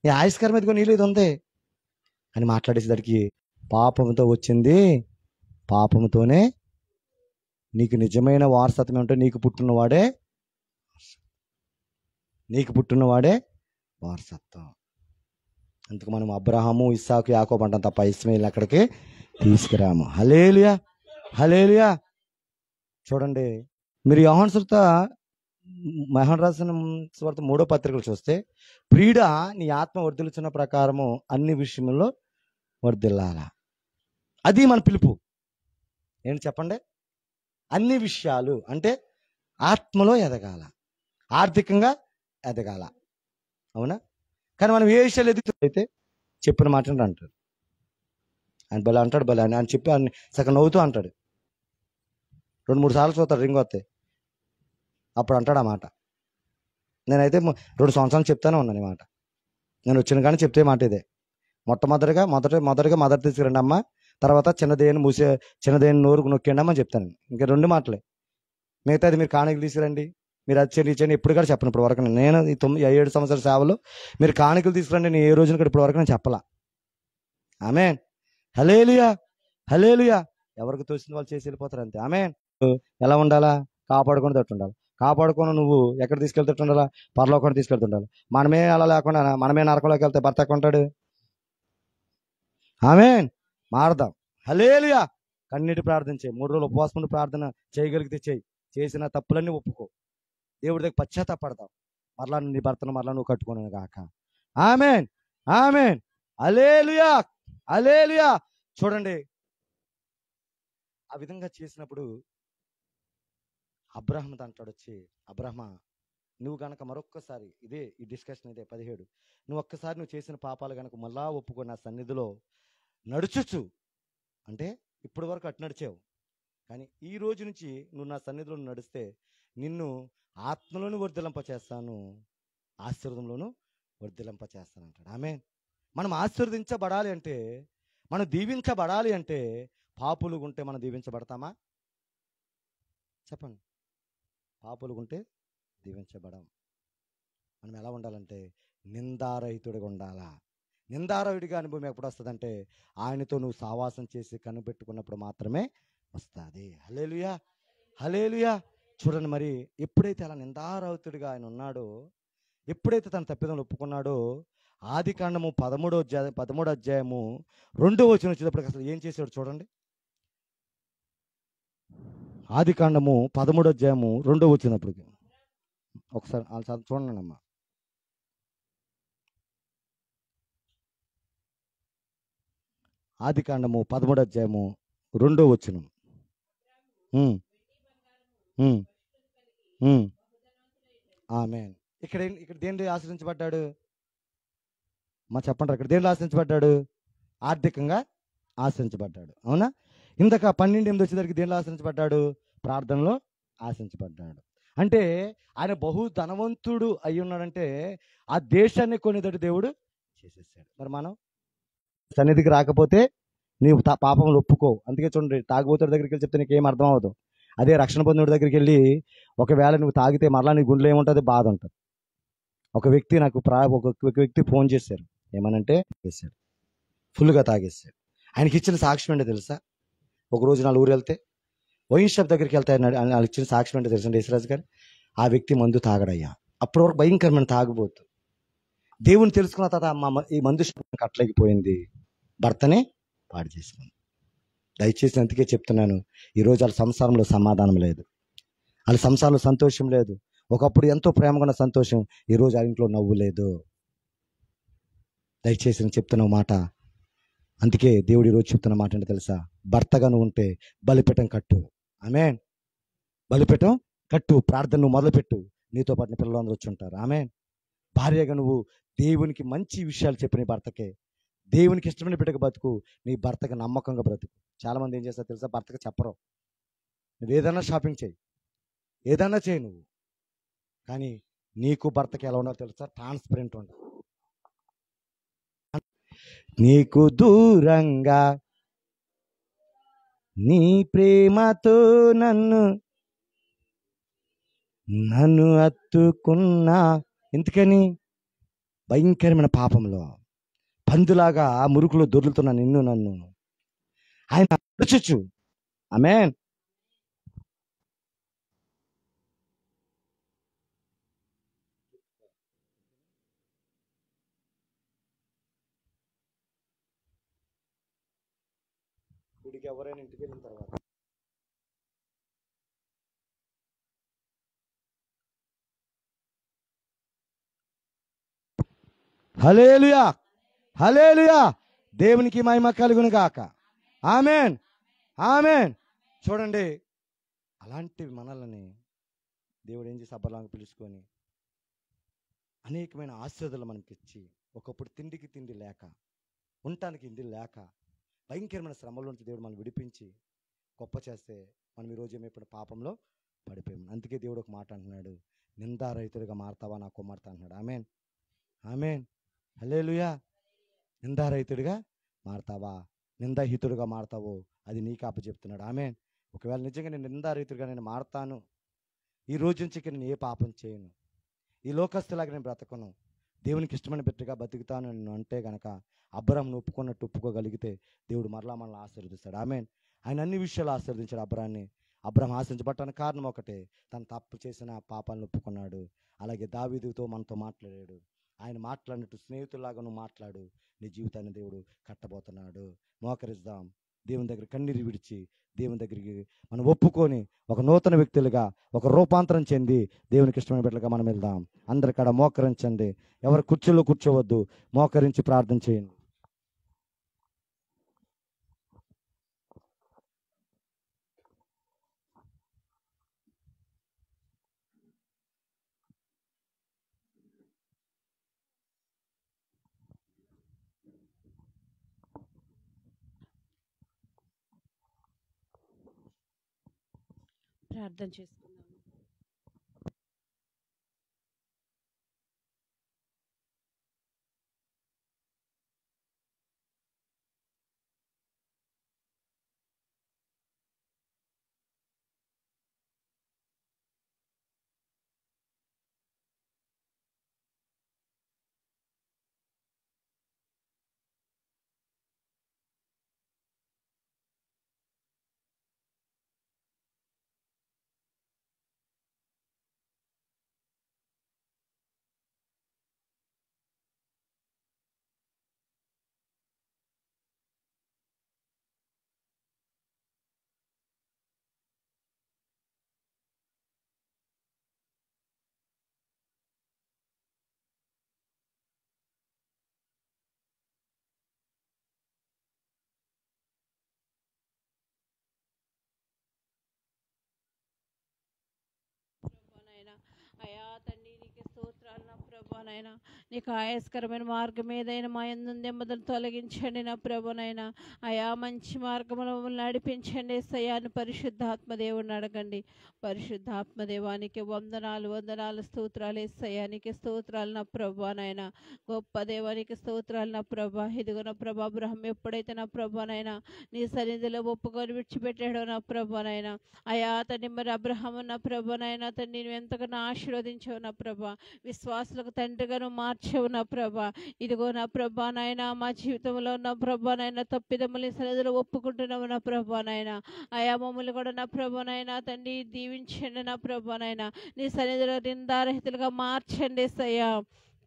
నీ ఆయుష్కరం ఎదుగు నీళ్ళు ఇది ఉంది అని మాట్లాడేసేసరికి పాపంతో వచ్చింది, పాపంతోనే నీకు నిజమైన వారసత్వం ఏమిటో నీకు పుట్టినవాడే వారసత్వం. అందుకు మనం అబ్రహాము, ఇస్సాకు, యాకోబు అంటాం తప్ప ఇస్మాయిల్ని అక్కడికి తీసుకురాము. హల్లెలూయా, హల్లెలూయా. చూడండి, మీరు యోహాను రాసిన సువార్త 3వ పత్రికలు చూస్తే, ప్రియుడా నీ ఆత్మ వర్ధిల్లుచున్న ప్రకారము అన్ని విషయంలో వర్ధిల్లాలా. అది మన పిలుపు. ఏంటి చెప్పండి? అన్ని విషయాలు అంటే ఆత్మలో ఎదగాల, ఆర్థికంగా ఎదగాల. అవునా? కానీ మనం ఏ విషయాలు ఎదుగుతుందైతే చెప్పిన మాట అంటాడు. ఆయన భలే అంటాడు, భలే అని చెప్పి ఆయన సగం నవ్వుతూ అంటాడు. 2-3 సార్లు చూస్తాడు రింగ్ వస్తే, అప్పుడు అంటాడు ఆ మాట. నేనైతే 2 సంవత్సరాలు చెప్తానే ఉన్నాను ఈ మాట. నేను వచ్చిన కానీ చెప్తే మాట ఇదే. మొట్టమొదటిగా మదర్ తీసుకురండి అమ్మ, తర్వాత చిన్నదేని నోరుకు నొక్కండి అమ్మని చెప్తాను. ఇంకా 2 మాటలే. మిగతాది మీరు కాணிకలు తీసుకురండి, మీరు అది చేయండి ఎప్పుడు కూడా చెప్పను. ఇప్పుడు వరకు నేను ఈ 7 సంవత్సరాల సేవలో మీరు కాணிకలు తీసుకురండి నేను ఏ రోజున కూడా ఇప్పుడు వరకు నేను చెప్పలా. ఆమేన్, హల్లెలూయా, హల్లెలూయా. ఎవరికి తోచింది వాళ్ళు చేసి వెళ్ళిపోతారు అంతే. ఆమేన్. ఎలా ఉండాలా? కాపాడుకొని తట్టు ఉండాలి. కాపాడుకొని నువ్వు ఎక్కడ తీసుకెళ్తూ ఉండాలా? పరలోకానికి తీసుకెళ్తుండాలి. మనమే అలా లేకుండా మనమే నరకంలోకి వెళ్తే భర్త ఎక్కడ ఉంటాడు? ఆమేన్. మారదాం. హల్లెలూయా. కన్నీటి ప్రార్థన చేయి. 3 రోజులు ఉపవాసం ప్రార్థన చేయగలిగితే చేయి. చేసిన తప్పులన్నీ ఒప్పుకో, దేవుడి దగ్గర పశ్చాత్తాపడతావు. మరలా నీ భర్తను మరలా నువ్వు కట్టుకున్నాను గాక. ఆమేన్, ఆమేన్, హల్లెలూయా, హల్లెలూయా. చూడండి, ఆ విధంగా చేసినప్పుడు అబ్రాహాముతో అంటాడు వచ్చి, అబ్రాహ్మా నువ్వు గనక మరొక్కసారి ఈ డిస్కషన్ ఇదే 17, నువ్వు ఒక్కసారి నువ్వు చేసిన పాపాలు గనక మళ్ళా ఒప్పుకొని నా సన్నిధిలో నడుచుచు, అంటే ఇప్పటి వరకు అటు నడిచావు, కానీ ఈ రోజు నుంచి నువ్వు నా సన్నిధిలో నడిస్తే నిన్ను ఆత్మలోను వర్ధిల్లింపచేస్తాను, ఆశీర్వాదంలోను వర్ధిల్లింపచేస్తాను అంటాడు. ఆమేన్. మనం ఆశీర్వదించబడాలి అంటే, మనం దీవించబడాలి అంటే, పాపులు ఉంటే మనం దీవించబడతామా? చెప్పండి. పాపులు ఉంటే దీవించబడం. మనం ఎలా ఉండాలంటే నిందారహితుడిగా ఉండాలా. నిందారహితుడిగా అనుభవం ఎప్పుడు వస్తుందంటే ఆయనతో నువ్వు సావాసం చేసి కనిపెట్టుకున్నప్పుడు మాత్రమే వస్తుంది. హల్లెలూయా, హల్లెలూయా. చూడండి, మరి ఎప్పుడైతే అలా నిందారహితుడిగా ఆయన ఉన్నాడో, ఎప్పుడైతే తన తప్పిదములు ఒప్పుకున్నాడో, ఆదికాండము 13వ అధ్యాయము 2వ వచనం వచ్చేటప్పటికి అసలు ఏం చేశాడు చూడండి. ఆదికాండము 13వ అధ్యాయము 2వ వచ్చినప్పటికి ఒకసారి చూడండి అమ్మా. ఆదికాండము 13వ అధ్యాయము 2వ వచనం. ఆమేన్. ఇక్కడ దేంట్లో ఆశ్రయించబడ్డాడు? చెప్పండి, ఇక్కడ దేంట్లో ఆశ్రయించబడ్డాడు? ఆర్థికంగా ఆశ్రయించబడ్డాడు. అవునా? ఇందాక 12:8 వచ్చేసరికి దేంట్లో ఆశ్రయించబడ్డాడు? ప్రార్థనలో ఆశ్రయించబడ్డాడు. అంటే ఆయన బహు ధనవంతుడు అయి ఉన్నాడంటే ఆ దేశాన్ని కొనేదటి దేవుడు చేసేసాడు. మరి మనం సన్నిధికి రాకపోతే నీవు పాపములు ఒప్పుకో. అందుకే చూడండి, తాగుబోతుడి దగ్గరికి వెళ్ళి చెప్తే నీకేం అర్థం అవ్వదు. అదే రక్షణ పొందిన దగ్గరికి వెళ్ళి ఒకవేళ నువ్వు తాగితే మరలా నీ గుండెలో ఏముంటుంది? బాధ ఉంటుంది. ఒక వ్యక్తి ఫోన్ చేశారు, ఏమనంటే చేశాడు, ఫుల్గా తాగేశాడు. ఆయనకి ఇచ్చిన సాక్ష్యం ఏంటో తెలుసా? ఒకరోజు 4 ఊరు వెళ్తే వైన్ షాప్ దగ్గరికి వెళ్తే ఆయన ఇచ్చిన సాక్ష్యం ఏంటో తెలుసండి యేసురాజు గారు? ఆ వ్యక్తి మందు తాగడయ్యా. అప్పటి వరకు భయంకరమైన తాగుబోతు. దేవుని తెలుసుకున్న తర్వాత ఈ మందు కట్టలేకపోయింది, భర్తనే పాడు చేసుకుంది. దయచేసి అందుకే చెప్తున్నాను, ఈరోజు వాళ్ళ సంసారంలో సమాధానం లేదు, వాళ్ళ సంసారంలో సంతోషం లేదు. ఒకప్పుడు ఎంతో ప్రేమగా ఉన్న సంతోషం ఈరోజు ఆ ఇంట్లో నవ్వు లేదు. దయచేసి నేను చెప్తున్న మాట, అందుకే దేవుడు ఈరోజు చెప్తున్న మాట ఏంటో తెలుసా? భర్తగా నువ్వు ఉంటే బలిపీఠం కట్టు. ఆమేన్. బలిపీఠం కట్టు, ప్రార్థన నువ్వు మొదలుపెట్టు. నీతో పాటు నీ పిల్లలు అందరూ వచ్చి ఉంటారు. ఆమేన్. భార్యగా నువ్వు దేవునికి మంచి విషయాలు చెప్పు. నీ భర్తకే దేవునికి ఇష్టమైన బిడ్డకు బతుకు. నీ భర్తకి నమ్మకంగా బ్రతుకు. చాలా మంది ఏం చేస్తారు తెలుసా? భర్తకు చెప్పరు. నువ్వు ఏదైనా షాపింగ్ చేయి, ఏదైనా చేయి నువ్వు, కానీ నీకు భర్తకి ఎలా ఉండాలో తెలుసా? ట్రాన్స్పరెంట్ ఉండాలి. నీకు దూరంగా నీ ప్రేమతో నన్ను అత్తుకున్నా. ఎందుకని? భయంకరమైన పాపంలో పందులాగా మురుకులో దొర్లుతున్నా నన్ను ఆయన నచ్చచ్చు. ఆమేన్. వీడికి ఎవరైనా ఇంటికి వెళ్ళిన తర్వాత హల్లెలూయా, హల్లెలూయా, దేవునికి మహిమ కలుగును గాక. ఆమేన్, ఆమేన్. చూడండి, అలాంటి మనల్ని దేవుడు ఏం చేసి అబ్బలాగా పిలుచుకొని అనేకమైన ఆశీర్వాదాలు మనకి ఇచ్చి, ఒకప్పుడు తిండికి తిండి లేక, ఉండటానికి ఇండి లేక, భయంకరమైన శ్రమల నుంచి దేవుడు మనం విడిపించి గొప్ప చేస్తే మనం ఈరోజు ఏమైపోయిన పాపంలో పడిపోయాము. అందుకే దేవుడు ఒక మాట అంటున్నాడు, నిందారహితుడిగా మారతావా నా కుమార్తె అంటున్నాడు. ఆమేన్, ఆమేన్, హల్లెలూయా. నిందారహితుడిగా మారతావా, నిందాహితుడిగా మారతావో అది నీకు అప్పచెప్తున్నాడు. ఆమేన్. ఒకవేళ నిజంగా నేను నిందారహితుడిగా నేను మారతాను, ఈ రోజు నుంచి నేను ఏ పాపం చేయను, ఈ లోకస్తులాగా నేను బ్రతకను, దేవునికి ఇష్టమైన బిడ్డగా బతుకుతాను నేను అంటే గనక అబ్రాహామును ఒప్పుకున్నట్టు ఒప్పుకోగలిగితే దేవుడు మరలా మనల్ని ఆశీర్వదిస్తాడు. ఆమేన్. ఆయన అన్ని విషయాలు ఆశీర్వదించాడు అబ్రాహాన్ని. అబ్రాహాం ఆశించబడటానికి కారణం ఒకటే, తను తప్పు చేసిన పాపాలను ఒప్పుకున్నాడు. అలాగే దావీదుతో మనతో మాట్లాడాడు. ఆయన మాట్లాడినట్టు స్నేహితులాగా నువ్వు మాట్లాడు, నీ జీవితాన్ని దేవుడు కట్టబోతున్నాడు. మోకరిద్దాం, దేవుని దగ్గర కన్నీరు విడిచి దేవుని దగ్గరికి మనం ఒప్పుకొని ఒక నూతన వ్యక్తులుగా, ఒక రూపాంతరం చెంది దేవునికి ఇష్టమైన బిడ్డలుగా మనం వెళ్దాం. అందరికాడ మోకరించండి, ఎవరు కుర్చీలో కూర్చోవద్దు, మోకరించి ప్రార్థన చేయండి. ప్రార్థన చేసుకుందాం. ప్రభానైనా అయా తండ్రి నీకు స్తోత్రాలు నా ప్రభానైనా. నీకు ఆయాస్కరమైన మార్గం ఏదైనా మా యందు నెమ్మదిని తొలగించండి నా ప్రభానైనా. అయా మంచి మార్గంలో మమ్మల్ని నడిపించండి సయాన్ని పరిశుద్ధాత్మ దేవుడిని అడగండి. పరిశుద్ధాత్మ దేవానికి వందనాలు వందనాలు స్తోత్రాలు ఏసయ్యానికి స్తోత్రాలు నా ప్రభానైనా. గొప్ప దేవానికి స్తోత్రాలు నా ప్రభా. ఇదిగో నా ప్రభా, అబ్రహం ఎప్పుడైతే నా ప్రభానైనా నీ సన్నిధిలో ఒప్పుకొని విడిచిపెట్టాడో నా ప్రభానైనా, అయా తండ్రి మరి అబ్రహాము నా ప్రభానైనా తండ్రి నువ్వు ఎంతగానో ఆశీర్వదించావు నా ప్రభా. విశ్వాసులకు తండ్రిగా నువ్వు మార్చావు నా ప్రభా. ఇదిగో నా ప్రభానైనా మా జీవితంలో నా ప్రభానైనా తప్పిదమ్మని సన్నిధిలో ఒప్పుకుంటున్నావు నా ప్రభానైనా. అయా మమ్మల్ని కూడా నా ప్రభానైనా తండ్రి దీవించండి నా ప్రభానైనా. నీ సన్నిధిలో నిందారహితులుగా మార్చండి సయ్యా.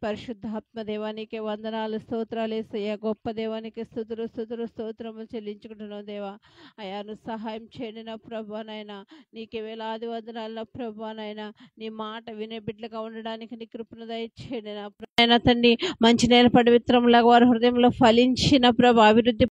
పరిశుద్ధాత్మ దేవానికి వందనాలు స్తోత్రాలు ఏసయ్యా. గొప్ప దేవానికి స్తోత్రములు చెల్లించుకుంటున్నావు దేవా. అయాను సహాయం చేయండి నా ప్రభానైనా. నీకే వేలాది వందనాలు నా ప్రభానైనా. నీ మాట వినే బిడ్డలుగా ఉండడానికి నీ కృపను దయచేయండి నా ప్రభానైనా తండ్రి. మంచి నేల పడి విత్తరంలాగా వారి హృదయంలో ఫలించిన ప్రభా అభివృద్ధి